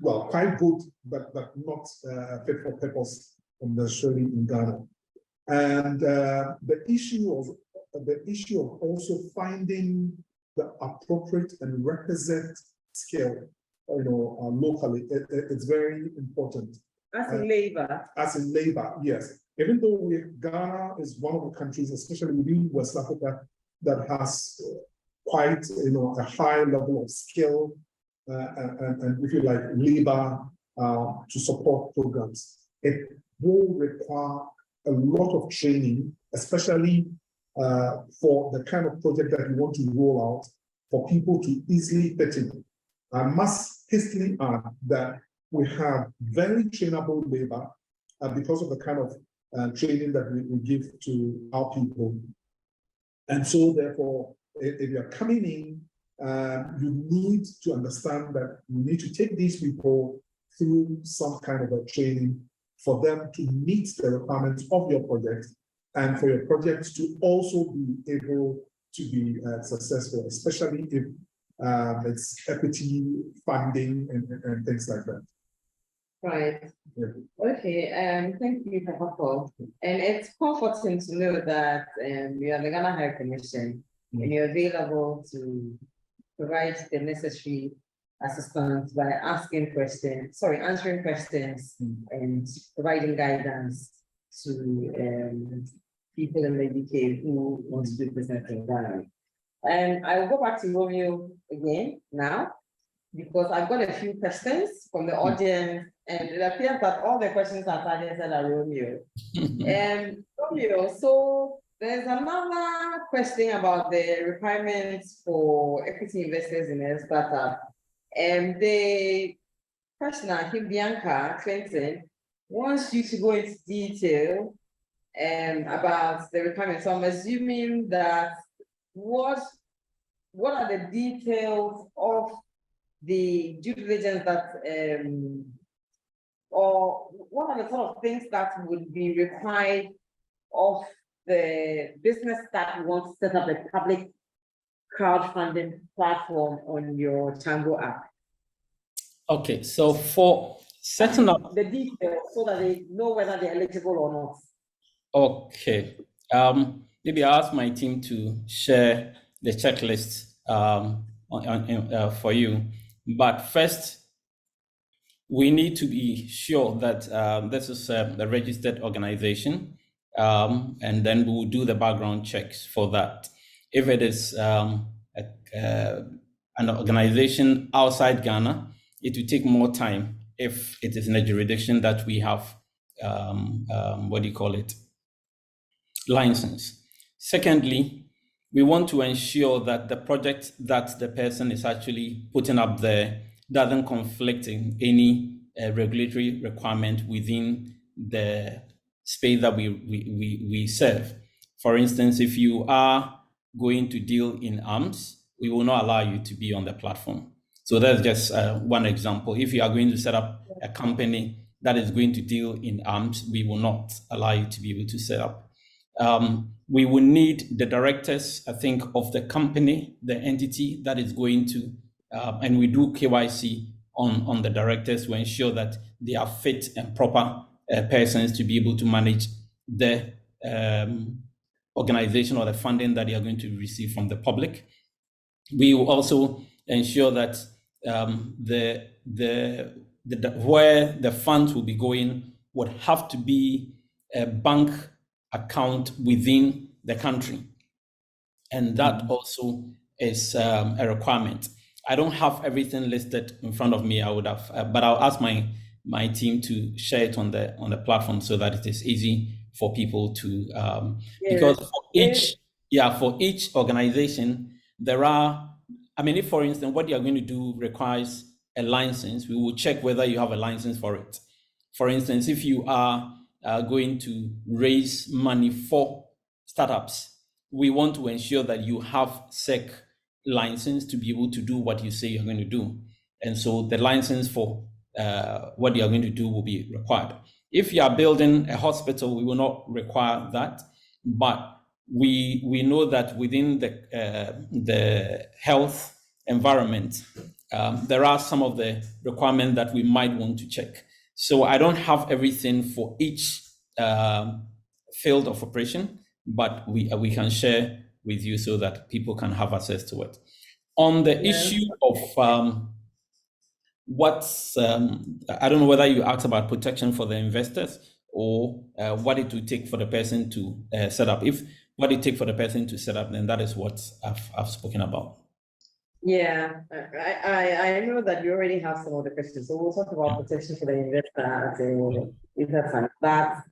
well, quite good, but not fit for purpose necessarily in Ghana. And the issue of also finding the appropriate and requisite skill, locally, it's very important. As in labor. As in labor, yes. Even though Ghana is one of the countries, especially within West Africa, that has quite a high level of skill and if you like labor to support programs. It will require a lot of training, especially for the kind of project that you want to roll out for people to easily fit in. I must hastily add that we have very trainable labor because of the kind of training that we give to our people. And so therefore, if you're coming in, you need to understand that you need to take these people through some kind of a training for them to meet the requirements of your project and for your projects to also be able to be successful, especially if it's equity funding and things like that. Right. Yeah. Okay. Thank you, Papa. And it's comforting to know that you are the Ghana High Commission and you're available to provide the necessary assistance by answering questions and providing guidance to people in the UK who want to do business in Ghana. And I will go back to Romeo again now, because I've got a few questions from the audience, and it appears that all the questions are targeted at Romeo. Romeo, so there's another question about the requirements for equity investors in a startup. And they question, I think Bianca Clinton wants you to go into detail about the requirements. So I'm assuming that what are the details of the due diligence that or what are the sort of things that would be required of the business that you want to set up a public crowdfunding platform on your Tango app? Okay, so for setting up the details so that they know whether they're eligible or not. Okay. Maybe I'll ask my team to share the checklist for you. But first, we need to be sure that this is a registered organization, and then we will do the background checks for that. If it is an organization outside Ghana, it will take more time if it is in a jurisdiction that we have, license. Secondly, we want to ensure that the project that the person is actually putting up there doesn't conflict in any regulatory requirement within the space that we serve. For instance, if you are going to deal in arms, we will not allow you to be on the platform. So that's just one example. If you are going to set up a company that is going to deal in arms, we will not allow you to be able to set up. We will need the directors, I think, of the company, the entity that is going to, and we do KYC on the directors to ensure that they are fit and proper persons to be able to manage the organization or the funding that they are going to receive from the public. We will also ensure that where the funds will be going would have to be a bank account within the country, and that also is a requirement. I don't have everything listed in front of me. I would have, but I'll ask my team to share it on the platform so that it is easy for people to because for each organization there are. I mean, if for instance what you are going to do requires a license, we will check whether you have a license for it. For instance, if you are going to raise money for startups, we want to ensure that you have SEC license to be able to do what you say you're going to do. And so the license for what you're going to do will be required. If you are building a hospital, we will not require that, but we know that within the health environment, there are some of the requirements that we might want to check. So I don't have everything for each field of operation, but we can share with you so that people can have access to it. On the issue of I don't know whether you asked about protection for the investors or what it would take for the person to set up. If what it takes for the person to set up, then that is what I've spoken about. Yeah, I know that you already have some of the questions, so we'll talk about protection for the investor in that time. But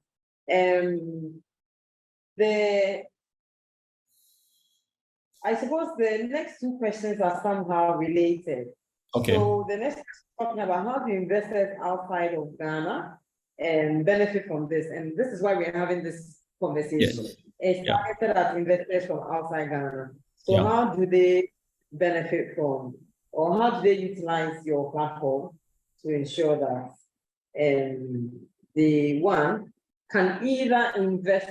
I suppose the next two questions are somehow related. Okay. So the next question is talking about how do investors outside of Ghana benefit from this, and this is why we're having this conversation. Yes. It's targeted at investors from outside Ghana. So how do they benefit from, or how do they utilize your platform to ensure that the one can either invest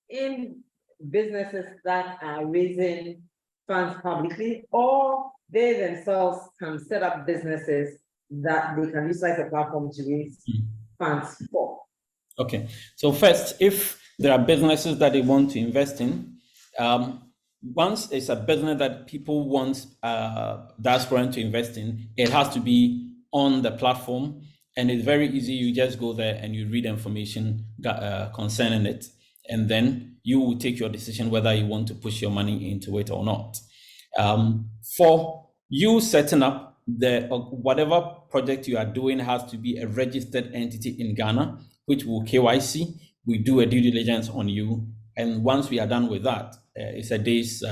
in businesses that are raising funds publicly, or they themselves can set up businesses that they can utilize the platform to raise funds for? Okay, so first, if there are businesses that they want to invest in, once it's a business that people want Diaspora to invest in, it has to be on the platform, and it's very easy. You just go there and you read information concerning it, and then you will take your decision whether you want to push your money into it or not. For you setting up whatever project you are doing has to be a registered entity in Ghana, which will KYC. We do a due diligence on you, and once we are done with that, it's a day's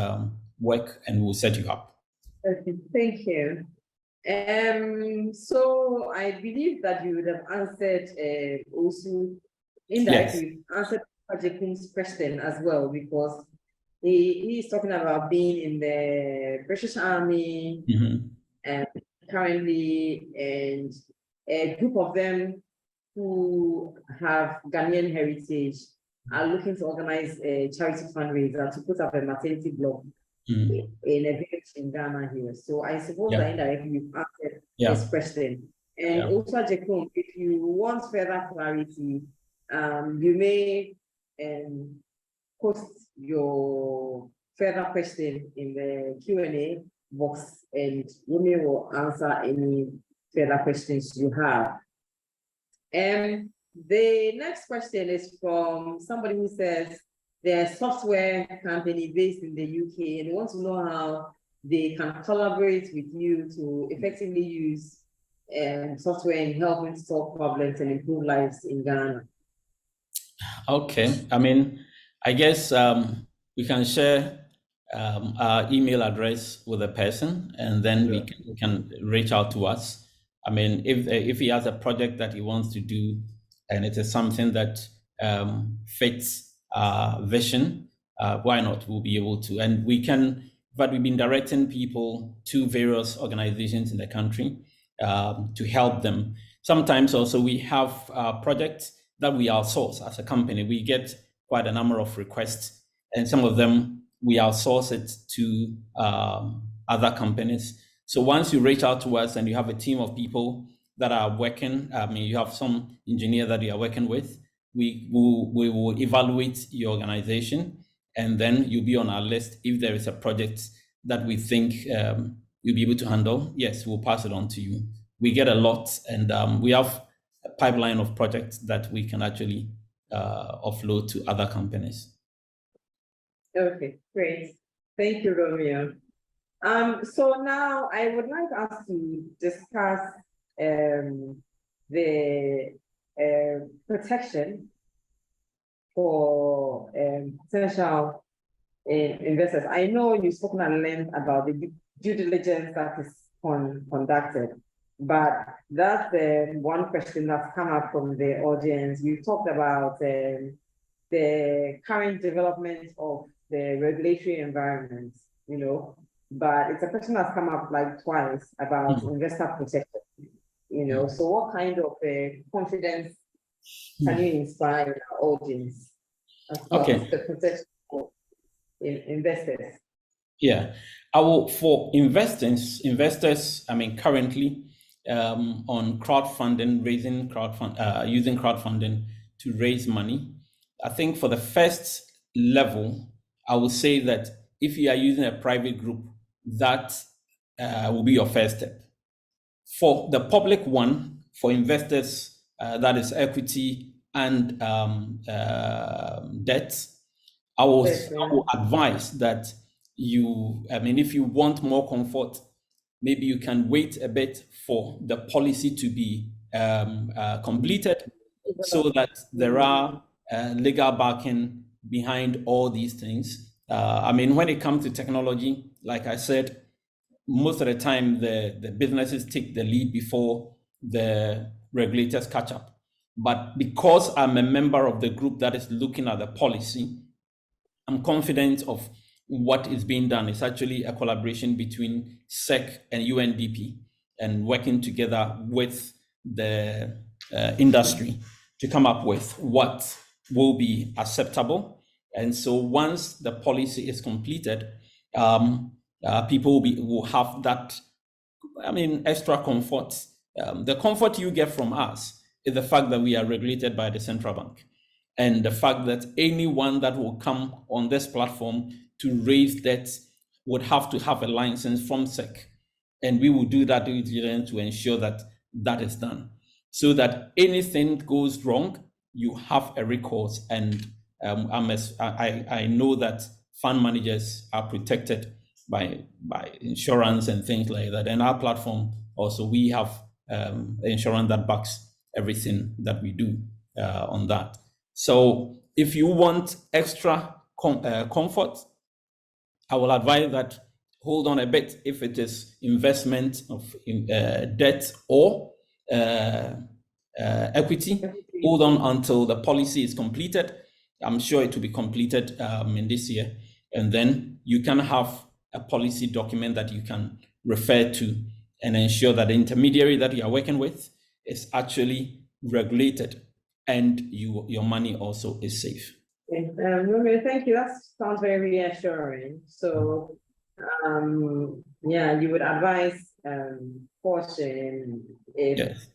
work, and we'll set you up. Okay, thank you. So I believe that you would have answered also indirectly answered Pajekun's question as well, because he's talking about being in the British Army currently, and a group of them who have Ghanaian heritage are looking to organize a charity fundraiser to put up a maternity block in a village in Ghana here. So I suppose that indirectly you've answered this question. And also, Jekun, if you want further clarity, you may post your further question in the Q&A box, and Rumi will answer any further questions you have. The next question is from somebody who says they're a software company based in the UK, and they want to know how they can collaborate with you to effectively use software in helping solve problems and improve lives in Ghana. Okay, I mean, I guess we can share our email address with a person, and then we can reach out to us. I mean, if he has a project that he wants to do, and it is something that fits our vision, why not? We'll be able to, and we can. But we've been directing people to various organizations in the country to help them. Sometimes also we have projects that we outsource as a company. We get quite a number of requests, and some of them we outsource it to other companies. So once you reach out to us and you have a team of people that are working, I mean, you have some engineer that you are working with, we will evaluate your organization, and then you'll be on our list. If there is a project that we think you'll be able to handle, yes, we'll pass it on to you. We get a lot, and we have a pipeline of projects that we can actually offload to other companies. Okay, great. Thank you, Romeo. So now I would like us to discuss the protection for potential investors. I know you've spoken at length about the due diligence that is conducted, but that's one question that's come up from the audience. We've talked about the current development of the regulatory environment, you know, but it's a question that's come up like twice about investor protection, you know. So what kind of confidence can you inspire our audience as far as the protection for investors? Yeah, for investors, I mean, currently on crowdfunding, using crowdfunding to raise money. I think for the first level, I would say that if you are using a private group, that will be your first step. For the public one, for investors, that is equity and debt, I will advise that if you want more comfort, maybe you can wait a bit for the policy to be completed, so that there are legal backing behind all these things. When it comes to technology, like I said, most of the time the businesses take the lead before the regulators catch up. But because I'm a member of the group that is looking at the policy, I'm confident of what is being done. It's actually a collaboration between SEC and UNDP, and working together with the industry to come up with what will be acceptable. And so once the policy is completed, people will have that, extra comfort. The comfort you get from us is the fact that we are regulated by the central bank, and the fact that anyone that will come on this platform to raise debt would have to have a license from SEC. And we will do that due diligence to ensure that that is done, so that anything goes wrong, you have a recourse. And I know that fund managers are protected by insurance and things like that. And our platform also, we have insurance that backs everything that we do on that. So if you want extra comfort, I will advise that hold on a bit. If it is investment of debt or equity, hold on until the policy is completed. I'm sure it will be completed in this year. And then you can have a policy document that you can refer to and ensure that the intermediary that you are working with is actually regulated and your money also is safe. Okay. Romeo, thank you. That sounds very reassuring. So, yeah, you would advise caution if Yes.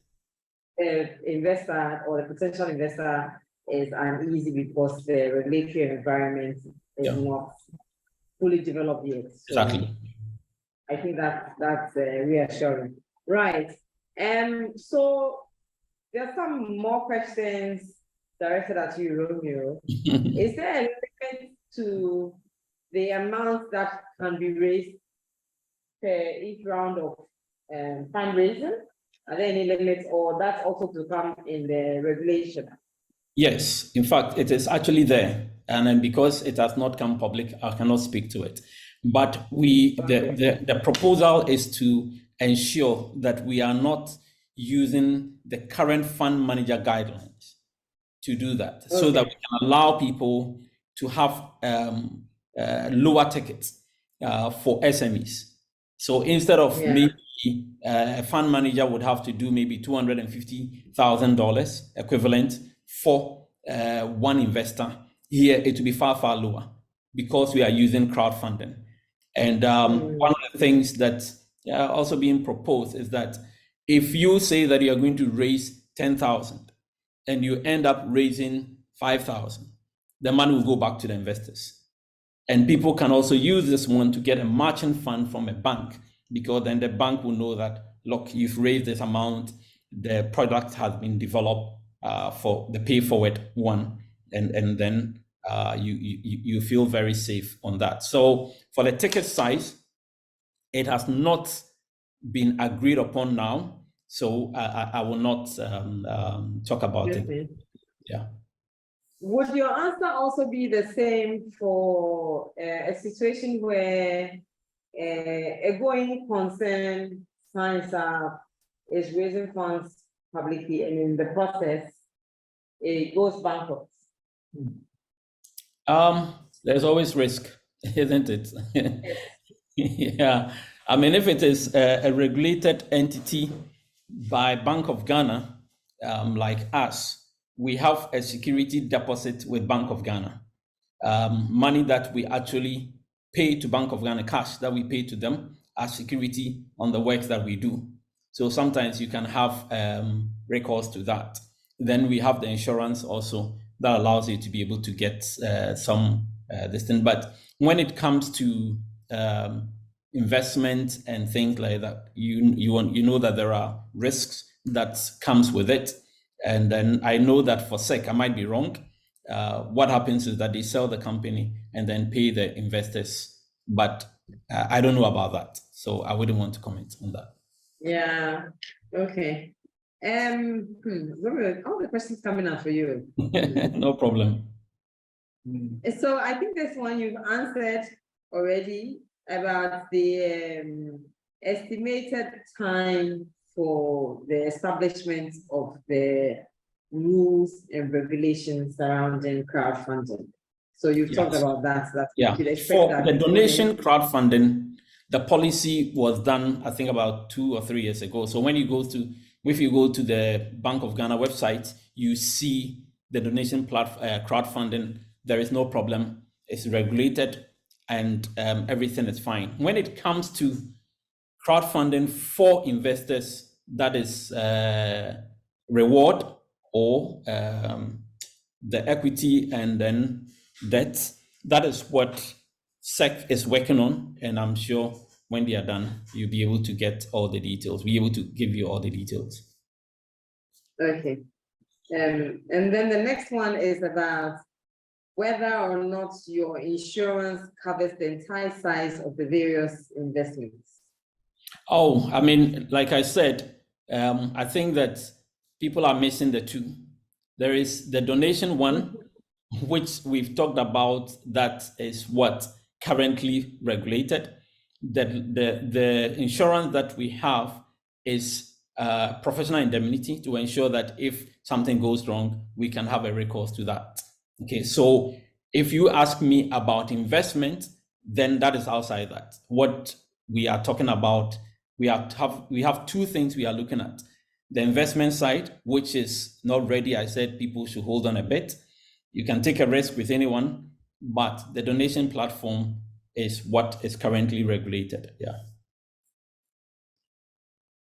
the investor or the potential investor is uneasy because the regulatory environment is not fully developed yet. So Exactly. I think that's reassuring. Right. So there's some more questions directed at you, Romeo. Is there a limit to the amount that can be raised per each round of fundraising? Are there any limits, or that's also to come in the regulation? Yes, in fact, it is actually there. And then because it has not come public, I cannot speak to it. But the proposal is to ensure that we are not using the current fund manager guidelines to do that, so that we can allow people to have lower tickets for SMEs. So instead of maybe a fund manager would have to do maybe $250,000 equivalent for one investor, here it will be far, far lower because we are using crowdfunding. And one of the things that are also being proposed is that if you say that you're going to raise 10,000 and you end up raising 5,000, the money will go back to the investors. And people can also use this one to get a matching fund from a bank, because then the bank will know that, look, you've raised this amount, the product has been developed for the pay forward one, and then you feel very safe on that. So for the ticket size, it has not been agreed upon now, so I will not talk about it. Yeah. Would your answer also be the same for a situation where a going concern signs up, is raising funds publicly, and in the process, it goes bankrupt? There's always risk, isn't it? Yeah. I mean, if it is a regulated entity by Bank of Ghana, like us, we have a security deposit with Bank of Ghana. Money that we actually pay to Bank of Ghana, cash that we pay to them as security on the work that we do. So sometimes you can have recourse to that. Then we have the insurance also that allows you to be able to get some this thing. But when it comes to investment and things like that, you know that there are risks that comes with it. And then I know that for SEC, I might be wrong. What happens is that they sell the company and then pay the investors, but I don't know about that, so I wouldn't want to comment on that. Yeah. Okay. All the questions coming up for you. No problem. So I think this one you've answered already about the estimated time for the establishment of the rules and regulations surrounding crowdfunding. So you've talked about that. For the donation crowdfunding, the policy was done, I think, about 2 or 3 years ago. So if you go to the Bank of Ghana website, you see the donation crowdfunding. There is no problem. It's regulated and everything is fine. When it comes to crowdfunding for investors, that is reward or the equity and then debt. That is what SEC is working on, and I'm sure when they are done, you'll be able to get all the details. We'll be able to give you all the details. Okay. And then the next one is about whether or not your insurance covers the entire size of the various investments. Oh, I mean, like I said, I think that people are missing the two. There is the donation one, which we've talked about, that is what currently regulated. the insurance that we have is professional indemnity to ensure that if something goes wrong, we can have a recourse to that. Okay, so if you ask me about investment, then that is outside that. What we are talking about, we have two things we are looking at. The investment side, which is not ready. I said people should hold on a bit. You can take a risk with anyone, but the donation platform is what is currently regulated. Yeah.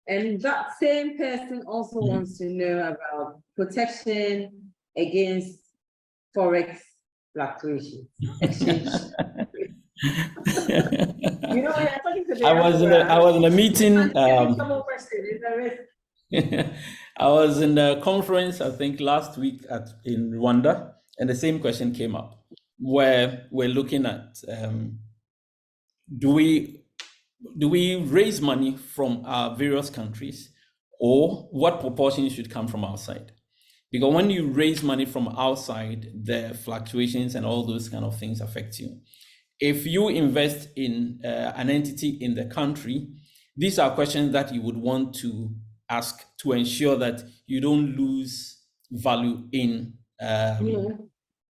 And that same person also wants to know about protection against forex fluctuations, exchange. You know, you're talking to the I was in a meeting. I was in the conference, I think last week in Rwanda, and the same question came up, where we're looking at do we raise money from our various countries, or what proportion should come from outside? Because when you raise money from outside, the fluctuations and all those kind of things affect you. If you invest in an entity in the country, these are questions that you would want to ask to ensure that you don't lose value in.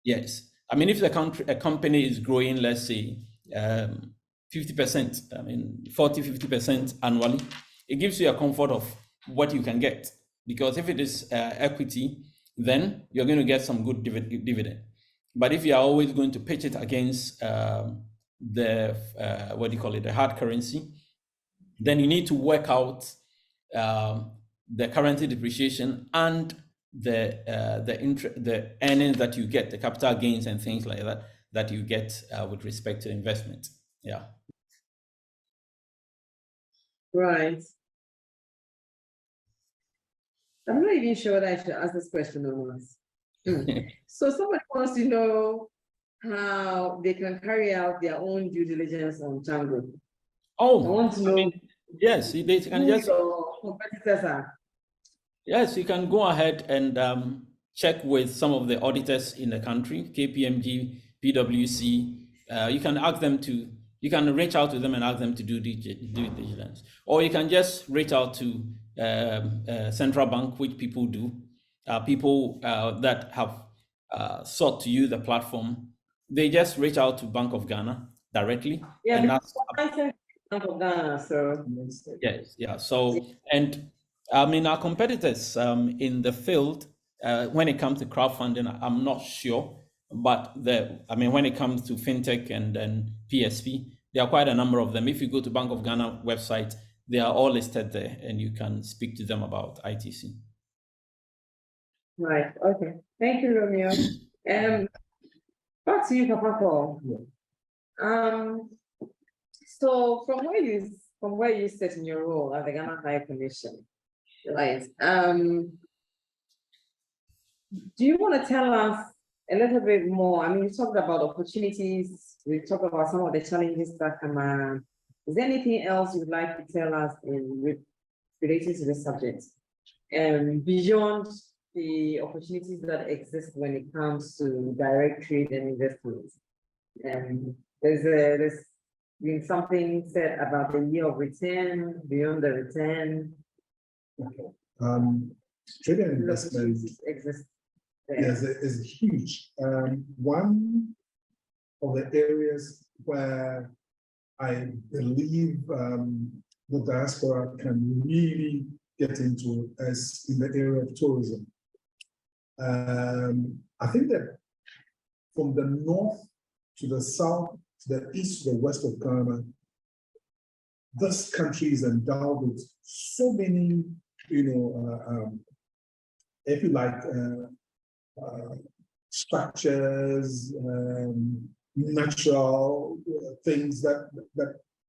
Yes, I mean, if a company is growing, let's say 50%, I mean 40-50% annually, it gives you a comfort of what you can get. Because if it is equity, then you're going to get some good dividend. But if you are always going to pitch it against the hard currency, then you need to work out the currency depreciation and the earnings that you get, the capital gains and things like that you get with respect to investment. Yeah. Right. I'm not even sure that I should ask this question or not. So somebody wants to know how they can carry out their own due diligence on Django. Oh, I want to know. Yes, they can just. Your competitors are. Yes, you can go ahead and check with some of the auditors in the country, KPMG, PwC. You can ask them to. You can reach out to them and ask them to do due diligence, or you can just reach out to central bank, which people do. People that have sought to use the platform, they just reach out to Bank of Ghana directly. Yeah, and that's Bank of Ghana. So yes, yeah. So and I mean our competitors in the field when it comes to crowdfunding, I'm not sure, but when it comes to fintech and PSP, there are quite a number of them. If you go to Bank of Ghana website, they are all listed there, and you can speak to them about ITC. Right. Okay. Thank you, Romeo. Back to you, Papa Paul. So from where you sit in your role at the Ghana High Commission, right? Do you want to tell us a little bit more? I mean, you talked about opportunities. We talked about some of the challenges that come up. Is there anything else you'd like to tell us related to this subject? Beyond the opportunities that exist when it comes to direct trade and investments. There's been something said about the year of return, beyond the return. Okay. Trade and investment exist. Yes, is huge. One of the areas where I believe the diaspora can really get into is in the area of tourism. I think that from the north to the south, to the east, to the west of Ghana, this country is endowed with so many, if you like, structures, natural things that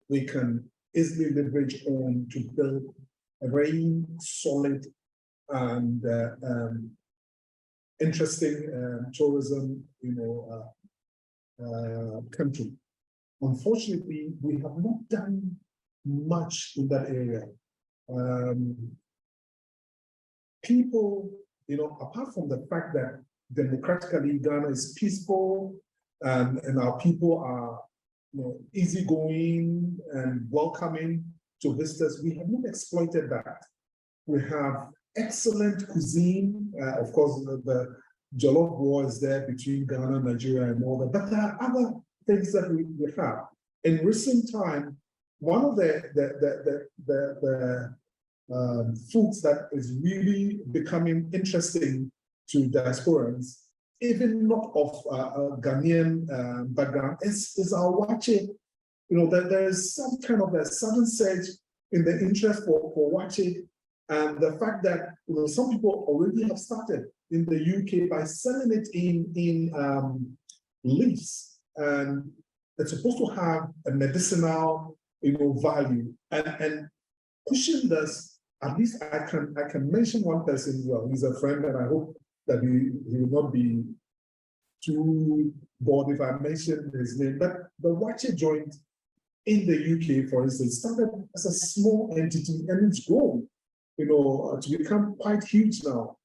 we can easily leverage on to build a very solid and interesting tourism, country. Unfortunately, we have not done much in that area. People, apart from the fact that democratically Ghana is peaceful and our people are easygoing and welcoming to visitors. We have not exploited that. We have excellent cuisine. Of course, the jollof war is there between Ghana, Nigeria, and all that. But there are other things that we have. In recent time, one of the foods that is really becoming interesting to diasporans, even not of Ghanaian background, is our wache. That there is some kind of a sudden surge in the interest for wache, and the fact that some people already have started in the UK by selling it in leaves, and it's supposed to have a medicinal value, and pushing this. At least I can mention one person. Well, he's a friend, and I hope that he will not be too bored if I mention his name. But the wache joint in the UK, for instance, started as a small entity, and it's grown, to become quite huge now,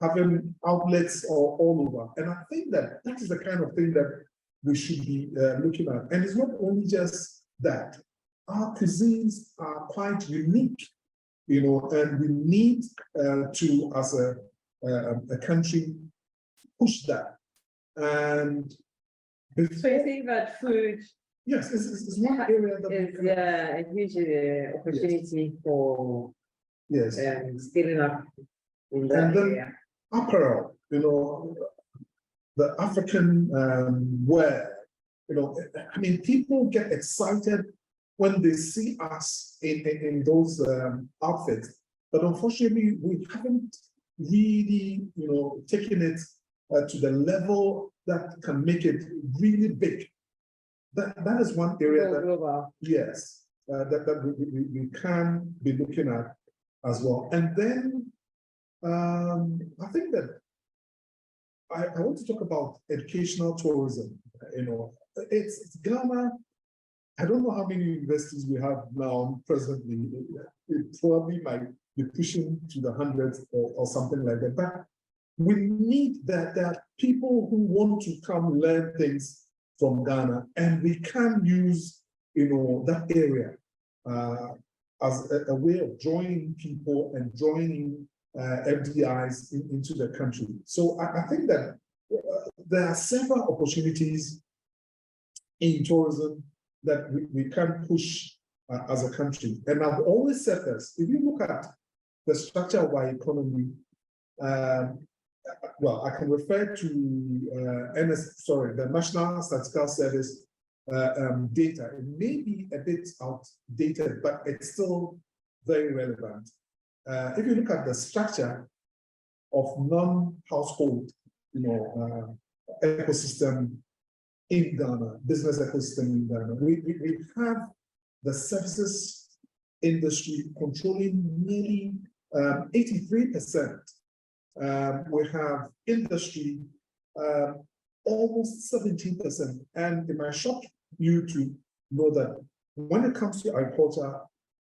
having outlets all over. And I think that is the kind of thing that we should be looking at. And it's not only just that. Our cuisines are quite unique, and we need to, as a country, push that. And so you think that food? Yes, it's one area that is a huge opportunity for scaling up in that area. Apparel, the African wear, I mean, people get excited when they see us in those outfits, but unfortunately, we haven't really, taken it to the level that can make it really big. That is one area that, yes, that we can be looking at as well. And then I think that I want to talk about educational tourism. It's Ghana. I don't know how many universities we have now presently. It probably might be pushing to the hundreds or something like that. But we need that people who want to come learn things from Ghana, and we can use that area as a way of joining people and joining FDIs into the country. So I think that there are several opportunities in tourism that we can push as a country. And I've always said this: if you look at the structure of our economy, well, I can refer to the National Statistical Service data. It may be a bit outdated, but it's still very relevant. If you look at the structure of non-household, ecosystem in Ghana, business ecosystem in Ghana, we have the services industry controlling nearly 83%. We have industry almost 17%. And it might shock you to know that when it comes to agriculture,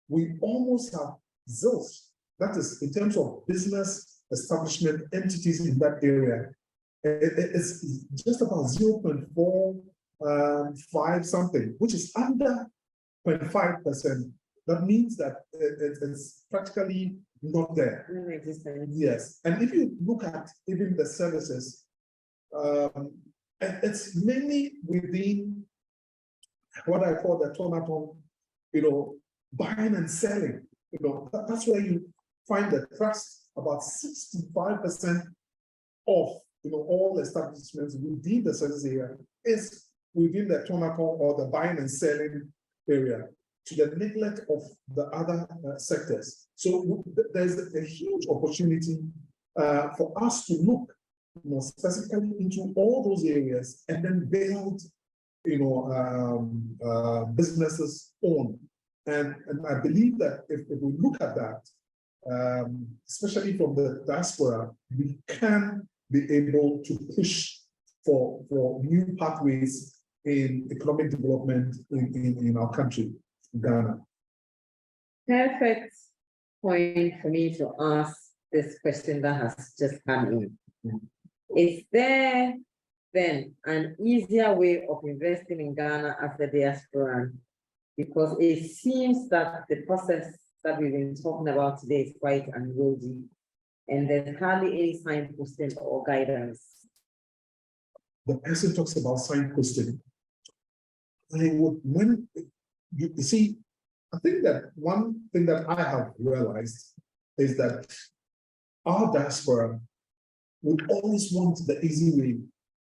we almost have zilch. That is, in terms of business establishment entities in that area, it's just about 0.45 something, which is under 0.5%. That means that it's practically not there. Yes, and if you look at even the services, it's mainly within what I call the tomato, buying and selling. That's where you find the trust. About 65% of all establishments within the service area is within the tomato or the buying and selling area, to the neglect of the other sectors. So there's a huge opportunity for us to look specifically into all those areas and then build businesses on. And I believe that if we look at that, especially from the diaspora, we can be able to push for new pathways in economic development in our country, Ghana. Perfect point for me to ask this question that has just come in. Is there then an easier way of investing in Ghana as a diaspora? Because it seems that the process that we've been talking about today is quite unwieldy, and there's hardly any signposting or guidance. The person talks about signposting. When you see, I think that one thing that I have realized is that our diaspora would always want the easy way.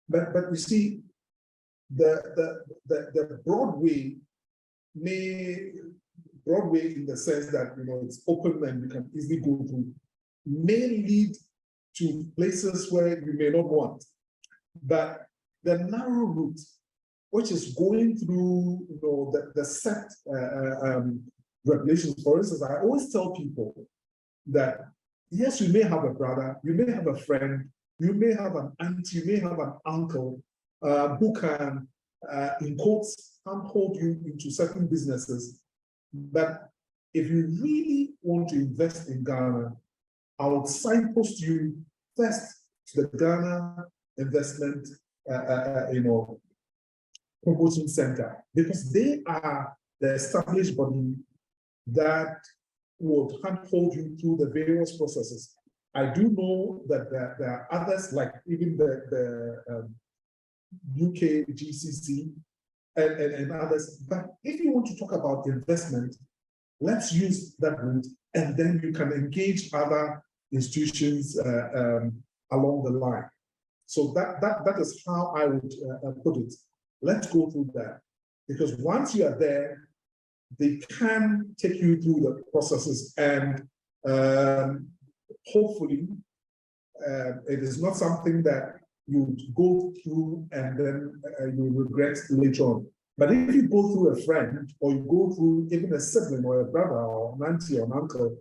But you see, the Broadway in the sense that it's open and you can easily go through, may lead to places where you may not want. But the narrow route, which is going through the set regulations. For instance, I always tell people that yes, you may have a brother, you may have a friend, you may have an aunt, you may have an uncle who can, in quotes, handhold you into certain businesses. But if you really want to invest in Ghana, I would signpost you first to the Ghana Investment, Promotion Center, because they are the established body that would handhold you through the various processes. I do know that there are others, like even the UK GCC and others. But if you want to talk about investment, let's use that route, and then you can engage other institutions along the line. So that is how I would put it. Let's go through that, because once you are there, they can take you through the processes, and hopefully it is not something that you go through and then you regret later on. But if you go through a friend, or you go through even a sibling or a brother or an auntie or an uncle,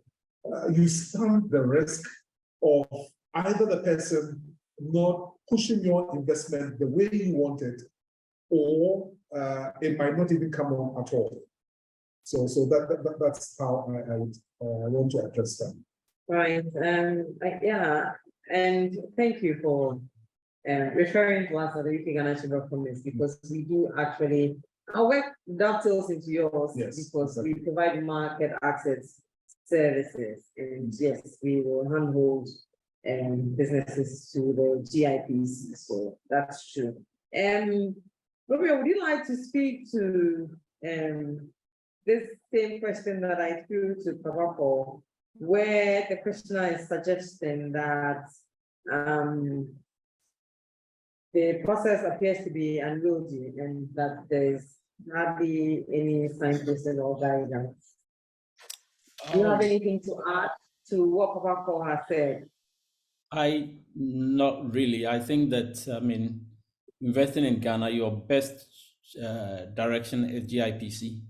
you stand the risk of either the person not pushing your investment the way you want it, or it might not even come on at all. So that's how I would want to address that. Right. Yeah. And thank you for referring to us at the UK Ghana Chamber of Commerce, because we do actually, our work dovetails into yours, Yes, because exactly. we provide market access services, and yes, we will handhold businesses to the GIPs. So that's true. Romeo, would you like to speak to this same question that I threw to Papa, where the questioner is suggesting that the process appears to be unwieldy and that there's hardly any signposting or guidance? Do you have anything to add to what Papa Paul has said? Not really. I think that, investing in Ghana, your best direction is GIPC.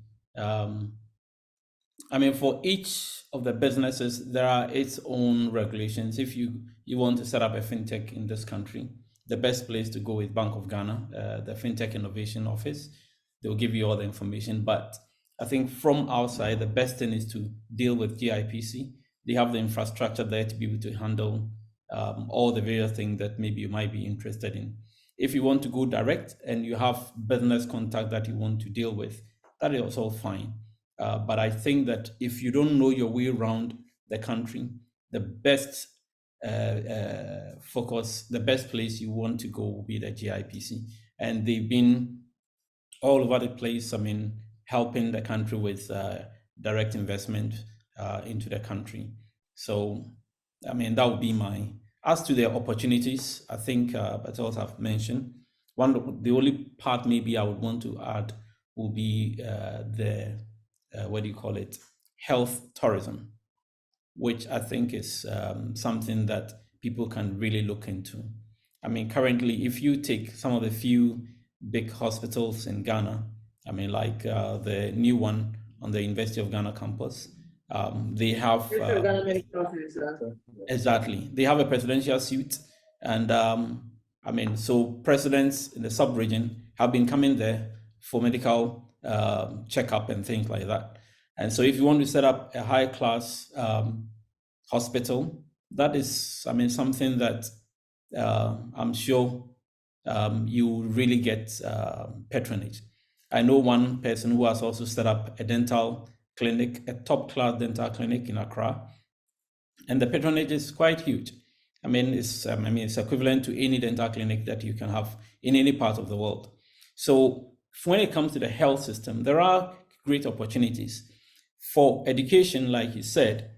For each of the businesses, there are its own regulations. If you want to set up a fintech in this country, the best place to go is Bank of Ghana, the Fintech Innovation Office. They'll give you all the information. But I think from outside, the best thing is to deal with GIPC. They have the infrastructure there to be able to handle all the various things that maybe you might be interested in. If you want to go direct and you have business contact that you want to deal with, that is also fine. But I think that if you don't know your way around the country, the best focus, the best place you want to go will be the GIPC. And they've been all over the place, helping the country with direct investment into the country. So, that would be my. As to the opportunities, I think, as also have mentioned, the only part maybe I would want to add will be the health tourism, which I think is something that people can really look into. Currently, if you take some of the few big hospitals in Ghana, like the new one on the University of Ghana campus, they have exactly. They have a presidential suite, and so presidents in the sub-region have been coming there for medical checkup and things like that. And so, if you want to set up a high-class hospital, that is, something that I'm sure you really get patronage. I know one person who has also set up a dental clinic, a top-class dental clinic in Accra, and the patronage is quite huge. It's equivalent to any dental clinic that you can have in any part of the world. So when it comes to the health system, there are great opportunities for education. Like you said,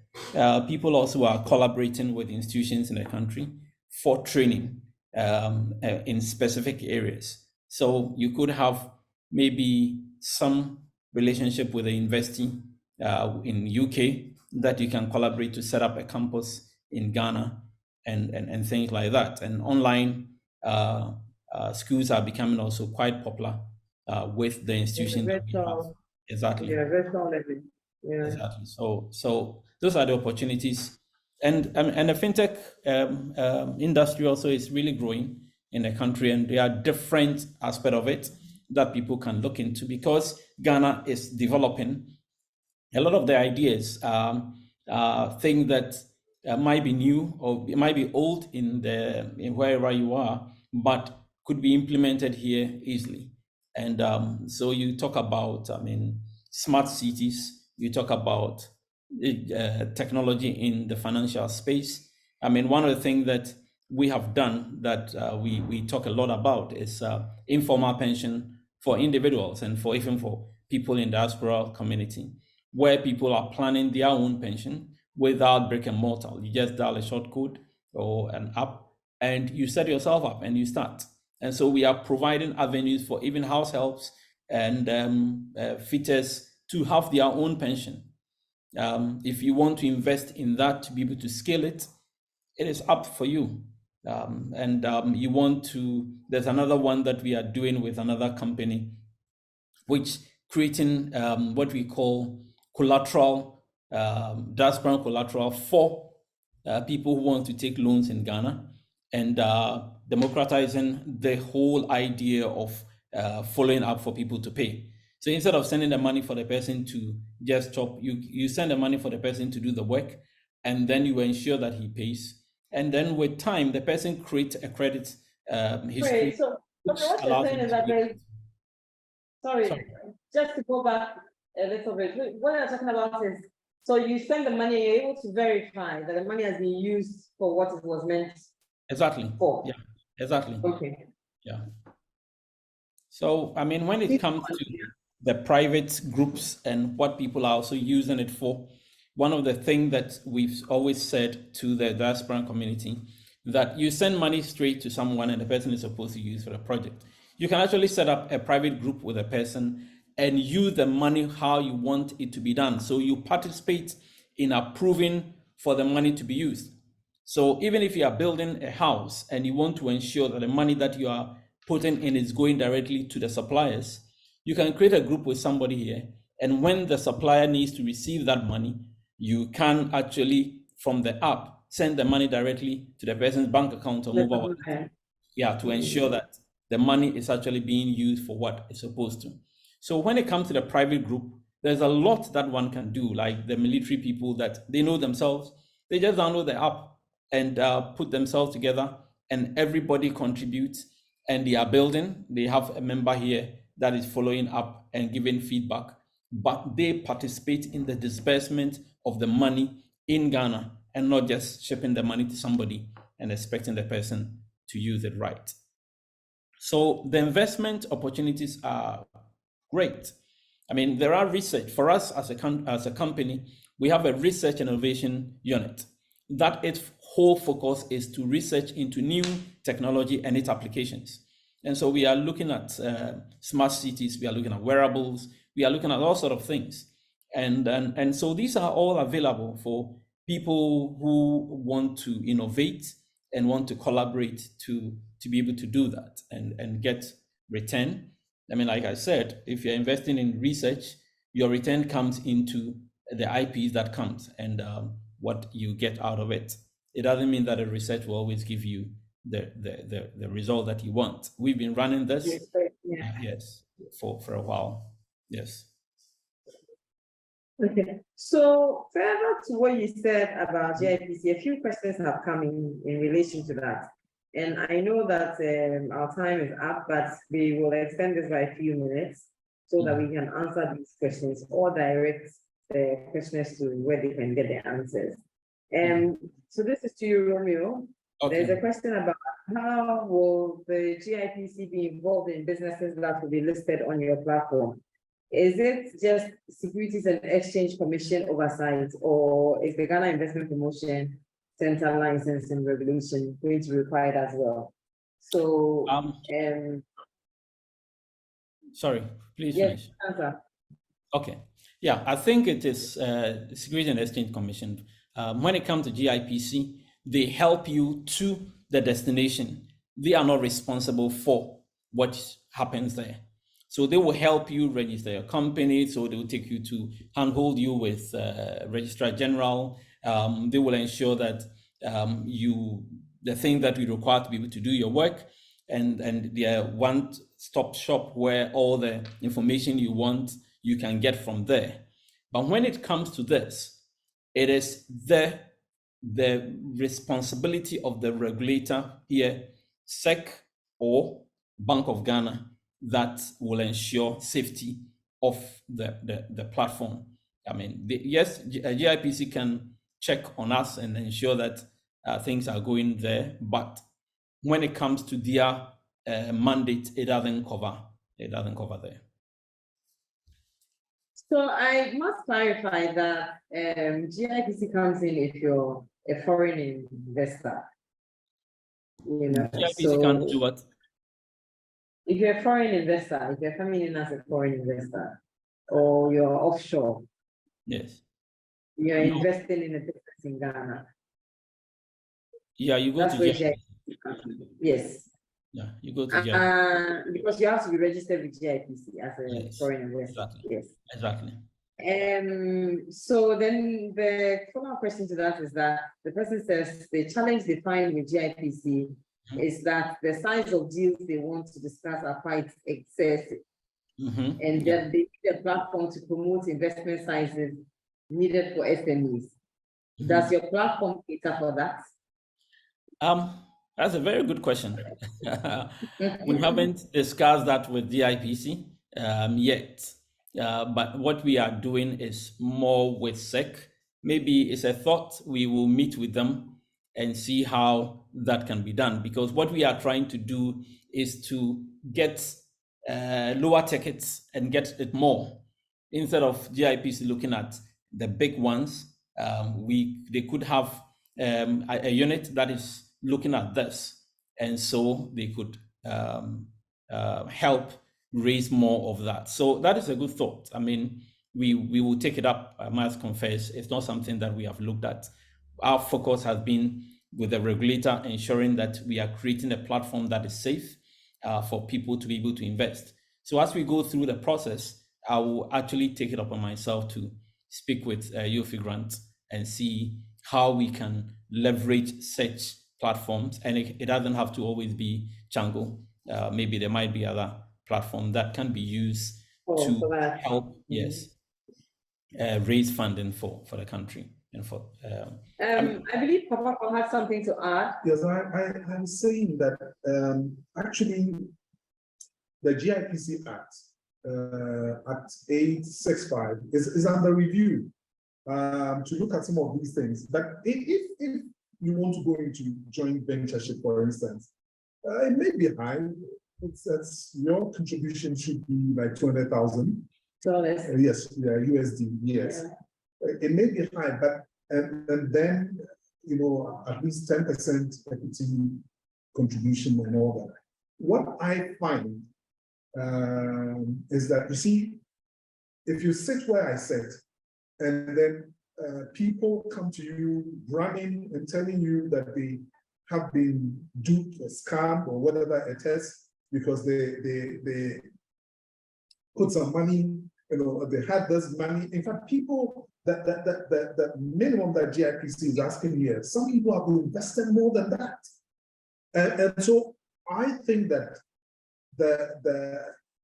people also are collaborating with institutions in the country for training in specific areas. So you could have maybe some relationship with a university in UK that you can collaborate to set up a campus in Ghana and things like that. And online schools are becoming also quite popular with the institutions that we have. Exactly. Yeah, virtual learning. Yeah. Exactly. So those are the opportunities, and the fintech industry also is really growing in the country, and there are different aspects of it that people can look into because Ghana is developing. A lot of the ideas things that might be new or it might be old in wherever you are, but could be implemented here easily. And so you talk about, smart cities. You talk about technology in the financial space. One of the things that we have done that we talk a lot about is informal pension for individuals and even for people in the diaspora community, where people are planning their own pension without brick and mortar. You just dial a short code or an app and you set yourself up and you start. And so we are providing avenues for even house helps and fitters to have their own pension. If you want to invest in that to be able to scale it, it is up for you. You want to, there's another one that we are doing with another company, which creating what we call collateral, diaspora collateral for people who want to take loans in Ghana, and democratizing the whole idea of following up for people to pay. So instead of sending the money for the person to just chop, you send the money for the person to do the work, and then you ensure that he pays. And then with time, the person creates a credit history. Wait, so what you're saying is that sorry, just to go back a little bit, what you're talking about is, so you send the money, you're able to verify that the money has been used for what it was meant exactly for. Yeah, exactly. Okay. Yeah. So, when it comes to the private groups and what people are also using it for, one of the things that we've always said to the diaspora community, that you send money straight to someone and the person is supposed to use for the project. You can actually set up a private group with a person and use the money how you want it to be done. So you participate in approving for the money to be used. So even if you are building a house and you want to ensure that the money that you are putting in is going directly to the suppliers, you can create a group with somebody here. And when the supplier needs to receive that money, you can actually, from the app, send the money directly to the person's bank account or mobile wallet. Yeah, to ensure that the money is actually being used for what it's supposed to. So when it comes to the private group, there's a lot that one can do, like the military people that they know themselves. They just download the app and put themselves together, and everybody contributes, and they are building. They have a member here that is following up and giving feedback, but they participate in the disbursement of the money in Ghana and not just shipping the money to somebody and expecting the person to use it right. So the investment opportunities are great. There are research. For us as a company, we have a research and innovation unit that its whole focus is to research into new technology and its applications. And so we are looking at smart cities, we are looking at wearables, we are looking at all sorts of things. And so these are all available for people who want to innovate and want to collaborate to be able to do that and get return. Like I said, if you're investing in research, your return comes into the IPs that comes and what you get out of it. It doesn't mean that the research will always give you the result that you want. We've been running this, yes, for a while. Yes. Okay. So further to what you said about JIPC, a few questions have come in relation to that. And I know that our time is up, but we will extend this by a few minutes so that we can answer these questions or direct the questioners to where they can get the answers. So this is to you, Romeo. Okay. There's a question about how will the GIPC be involved in businesses that will be listed on your platform? Is it just Securities and Exchange Commission oversight, or is the Ghana Investment Promotion Center license and regulation going to be required as well? So, sorry, please yes, finish. answer. Okay. Yeah, I think it is Securities and Exchange Commission. When it comes to GIPC, they help you to the destination. They are not responsible for what happens there. So they will help you register your company. So they will take you to handhold you with Registrar General. They will ensure that the thing that we require to be able to do your work, and they are one-stop shop where all the information you want, you can get from there. But when it comes to this, it is the responsibility of the regulator here, SEC or Bank of Ghana, that will ensure safety of the platform. I mean, yes, GIPC can check on us and ensure that things are going there, but when it comes to their mandate, it doesn't cover there. So I must clarify that GIPC comes in if you're a foreign investor. You know, GIPC can't do what? If you're a foreign investor, if you're coming in as a foreign investor, or you're offshore, yes, you're investing in a business in Ghana. Yeah, you go That's to where GIPC. Yes. Yeah, you go to GIPC. Because you have to be registered with GIPC as a foreign investor. Exactly. Yes. Exactly. So then the follow-up question to that is that the person says the challenge they find with GIPC is that the size of deals they want to discuss are quite excessive. And that they need a platform to promote investment sizes needed for SMEs. Does your platform cater for that? That's a very good question. We haven't discussed that with GIPC yet. But what we are doing is more with SEC. Maybe it's a thought. We will meet with them and see how that can be done. Because what we are trying to do is to get lower tickets and get it more. Instead of GIPC looking at the big ones, they could have a unit that is looking at this. And so they could help raise more of that. So that is a good thought. I mean, we will take it up. I must confess, it's not something that we have looked at. Our focus has been with the regulator, ensuring that we are creating a platform that is safe for people to be able to invest. So as we go through the process, I will actually take it upon myself to speak with Yofi Grant and see how we can leverage such platforms. And it doesn't have to always be Django. Maybe there might be other platform that can be used to help, raise funding for the country and for. I believe Papa has something to add. Yes, I'm saying that actually the GIPC Act at 865 is under review to look at some of these things. But if you want to go into joint ventureship, for instance, it may be high. It's your contribution should be like 200,000. Yes, yeah, USD. Yes, it may be high, but and then at least 10% equity contribution and all that. What I find is that, you see, if you sit where I sit, and then people come to you running and telling you that they have been duped or scammed or whatever it is, because they put some money, they had this money. In fact, people the minimum that GIPC is asking here, some people have invested more than that. And so I think that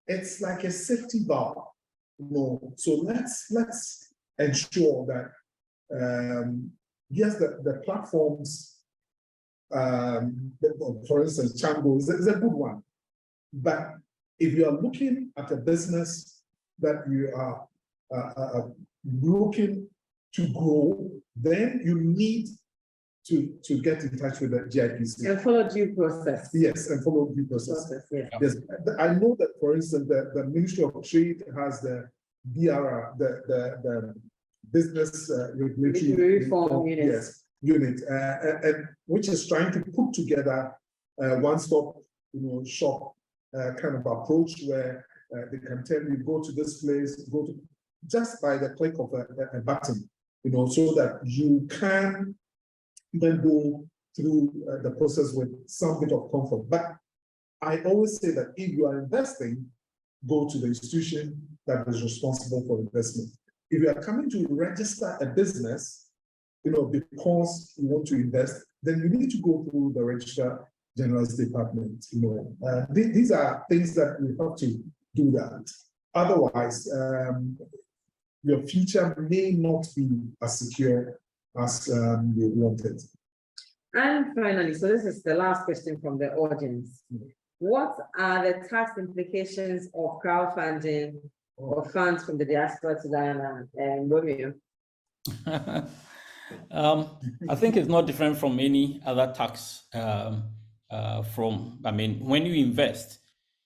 it's like a safety valve. So let's ensure that yes, the platforms for instance, Chango is a good one. But if you are looking at a business that you are looking to grow, then you need to get in touch with the GIPC. And follow due process. Yes, and follow due process. Yes. Yes, I know that, for instance, the Ministry of Trade has the BRR, the Business Regulatory Reform Unit. Yes, unit, and which is trying to put together one-stop, shop kind of approach where they can tell you go to this place, go to just by the click of a button, so that you can then go through the process with some bit of comfort. But I always say that if you are investing, go to the institution that is responsible for investment. If you are coming to register a business, because you want to invest, then you need to go through the Registrar General's Department. These are things that we have to do that. Otherwise, your future may not be as secure as you wanted. And finally, so this is the last question from the audience. What are the tax implications of crowdfunding or funds from the diaspora to Ghana? And Romeo? I think it's not different from any other tax. When you invest,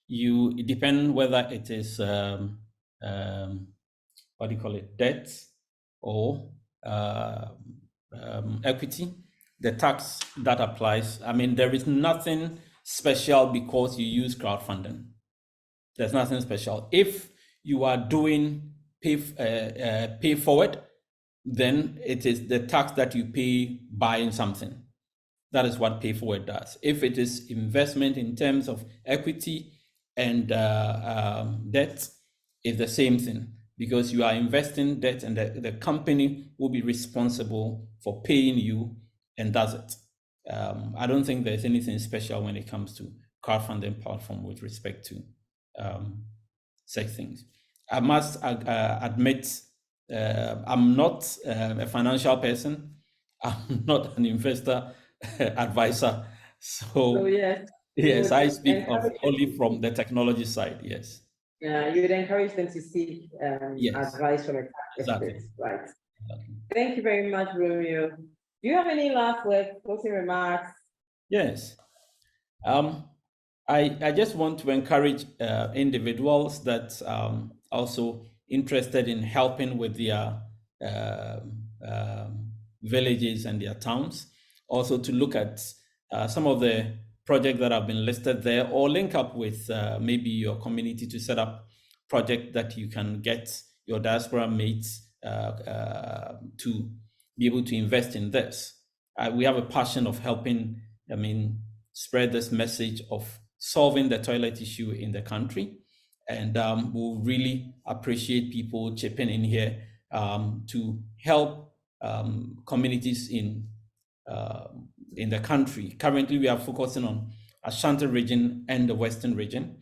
it depends whether it is what do you call it, debt or equity. The tax that applies, there is nothing special because you use crowdfunding. There's nothing special. If you are doing pay forward, then it is the tax that you pay buying something. That is what pay forward does. If it is investment in terms of equity and debt, it's the same thing, because you are investing debt and the company will be responsible for paying you, and does it. I don't think there's anything special when it comes to crowdfunding platform with respect to such things. I must admit, I'm not a financial person. I'm not an investor advisor. So yes, I speak only from the technology side. Yes. Yeah, you would encourage them to seek advice from a tax expert, right? Exactly. Thank you very much, Romeo. Do you have any last words, closing remarks? Yes. I just want to encourage individuals that also interested in helping with their villages and their towns, also to look at some of the projects that have been listed there, or link up with maybe your community to set up project that you can get your diaspora mates to be able to invest in this. We have a passion of helping, spread this message of solving the toilet issue in the country. And we'll really appreciate people chipping in here to help communities in the country. Currently, we are focusing on Ashanti region and the Western region.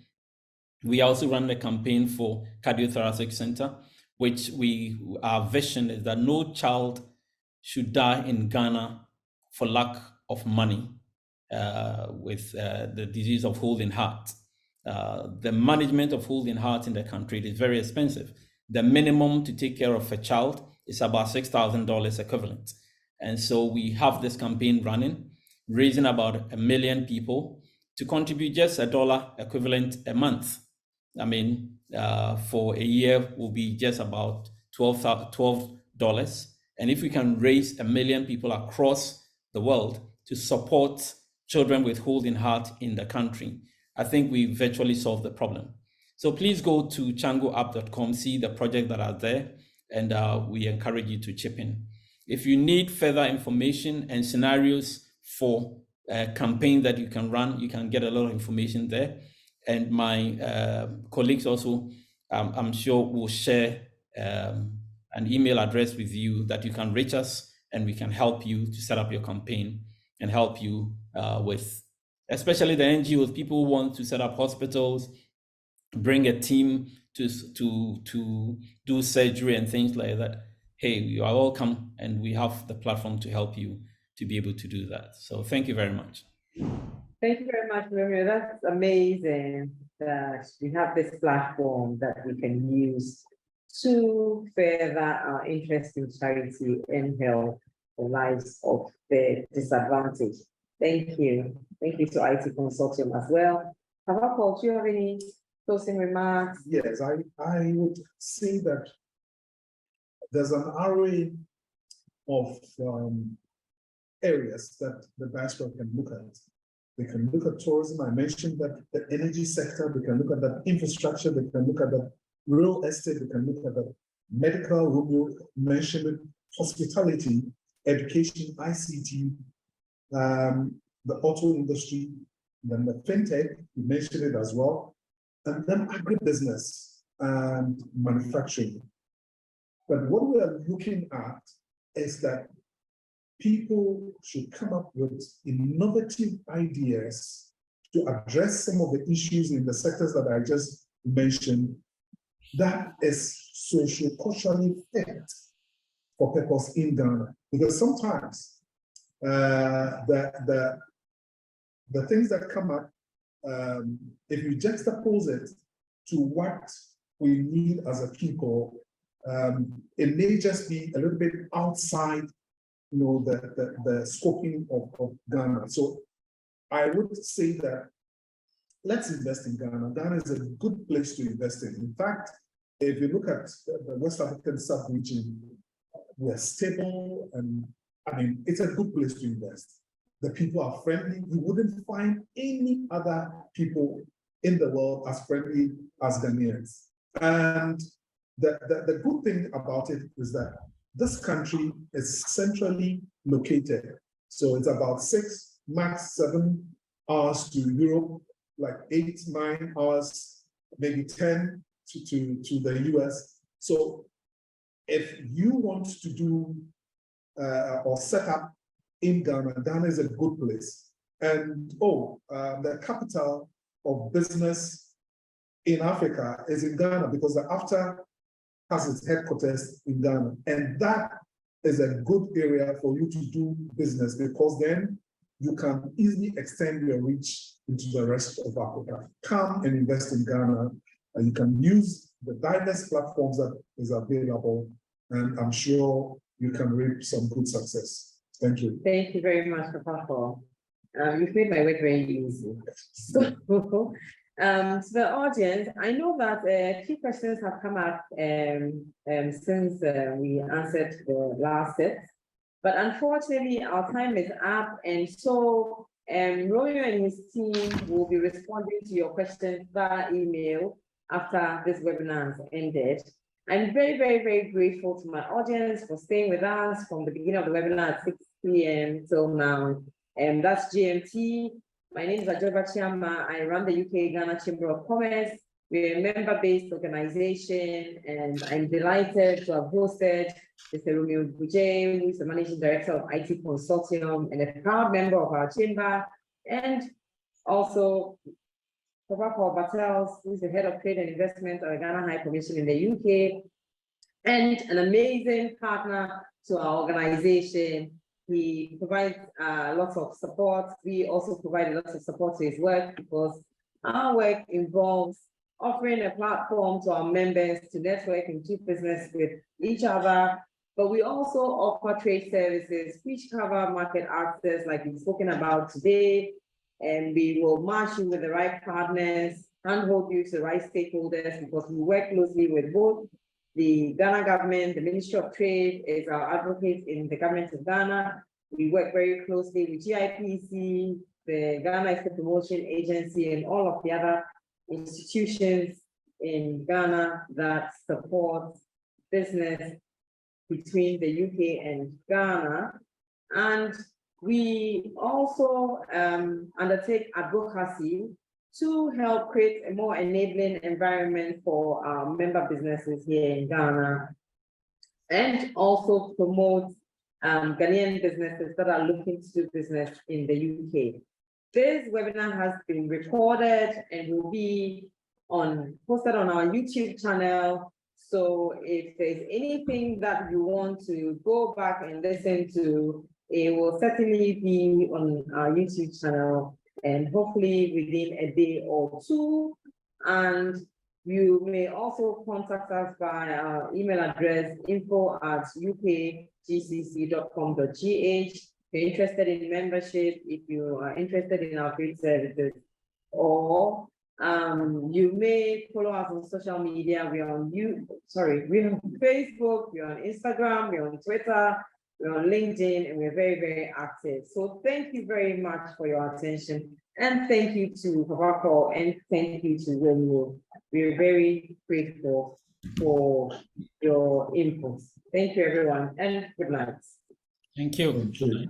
We also run a campaign for Cardiothoracic Center, which our vision is that no child should die in Ghana for lack of money with the disease of holding heart. The management of holding heart in the country is very expensive. The minimum to take care of a child is about $6,000 equivalent. And so we have this campaign running, raising about 1 million people to contribute just $1 equivalent a month. For a year will be just about $12. And if we can raise 1 million people across the world to support children with holding heart in the country, I think we virtually solved the problem. So please go to changoapp.com, see the projects that are there, and we encourage you to chip in. If you need further information and scenarios for a campaign that you can run, you can get a lot of information there. And my colleagues also, I'm sure, will share an email address with you that you can reach us, and we can help you to set up your campaign and help you with, especially the NGOs, people who want to set up hospitals, bring a team to do surgery and things like that. Hey, you are welcome, and we have the platform to help you to be able to do that. So thank you very much. Thank you very much, Romeo. That's amazing that we have this platform that we can use to further our interest in charity and help the lives of the disadvantaged. Thank you. Thank you to IT Consortium as well. Papa, do you have any closing remarks? Yes, I would say that there's an array of areas that the diaspora can look at. They can look at tourism. I mentioned that the energy sector, they can look at that infrastructure, they can look at that real estate, they can look at that medical, Romeo mentioned it, hospitality, education, ICT, the auto industry, then the fintech, you mentioned it as well, and then agribusiness and manufacturing. But what we are looking at is that people should come up with innovative ideas to address some of the issues in the sectors that I just mentioned that is socio-culturally fit for purpose in Ghana. Because sometimes the things that come up, if you juxtapose it to what we need as a people, it may just be a little bit outside the scoping of Ghana. So I would say that let's invest in Ghana. Ghana is a good place to invest in. In fact, if you look at the West African sub-region, we're stable, and I mean, it's a good place to invest. The people are friendly. You wouldn't find any other people in the world as friendly as Ghanaians. And the good thing about it is that this country is centrally located. So it's about 6, max 7 hours to Europe, like 8, 9 hours, maybe 10 to the US. So if you want to do or set up in Ghana, Ghana is a good place. And the capital of business in Africa is in Ghana, because the AFTA has its headquarters in Ghana. And that is a good area for you to do business, because then you can easily extend your reach into the rest of Africa. Come and invest in Ghana, and you can use the diverse platforms that is available, and I'm sure you can reap some good success. Thank you. Thank you very much, Papa. You've made my work very easy. So, to the audience, I know that a few questions have come up since we answered the last set, but unfortunately our time is up, and so Romeo and his team will be responding to your questions via email after this webinar has ended. I'm very, very, very grateful to my audience for staying with us from the beginning of the webinar at 6 p.m. till now. And that's GMT. My name is Ajoba Chiama. I run the UK Ghana Chamber of Commerce. We're a member-based organization, and I'm delighted to have hosted Mr. Romeo Buje, who is the Managing Director of IT Consortium and a proud member of our chamber, and also Papa Paul Battels, who is the Head of Trade and Investment at the Ghana High Commission in the UK, and an amazing partner to our organization. He provides lots of support. We also provide lots of support to his work, because our work involves offering a platform to our members to network and do business with each other. But we also offer trade services which cover market access, like we've spoken about today. And we will match you with the right partners, handhold you to the right stakeholders, because we work closely with both the Ghana government. The Ministry of Trade is our advocate in the government of Ghana. We work very closely with GIPC, the Ghana Export Promotion Agency, and all of the other institutions in Ghana that support business between the UK and Ghana. And we also undertake advocacy to help create a more enabling environment for our member businesses here in Ghana, and also promote Ghanaian businesses that are looking to do business in the UK. This webinar has been recorded and will be posted on our YouTube channel. So if there's anything that you want to go back and listen to, It will certainly be on our YouTube channel and hopefully within a day or two. And you may also contact us by our email address info@ukgcc.com.gh. If you're interested in membership, if you are interested in our free services, or you may follow us on social media. We're on we're on Facebook, we're on Instagram, we're on Twitter, we're on LinkedIn, and we're very, very active. So thank you very much for your attention. And thank you to Papa, and thank you to Romeo. We're very grateful for your input. Thank you, everyone, and good night. Thank you. Thank you.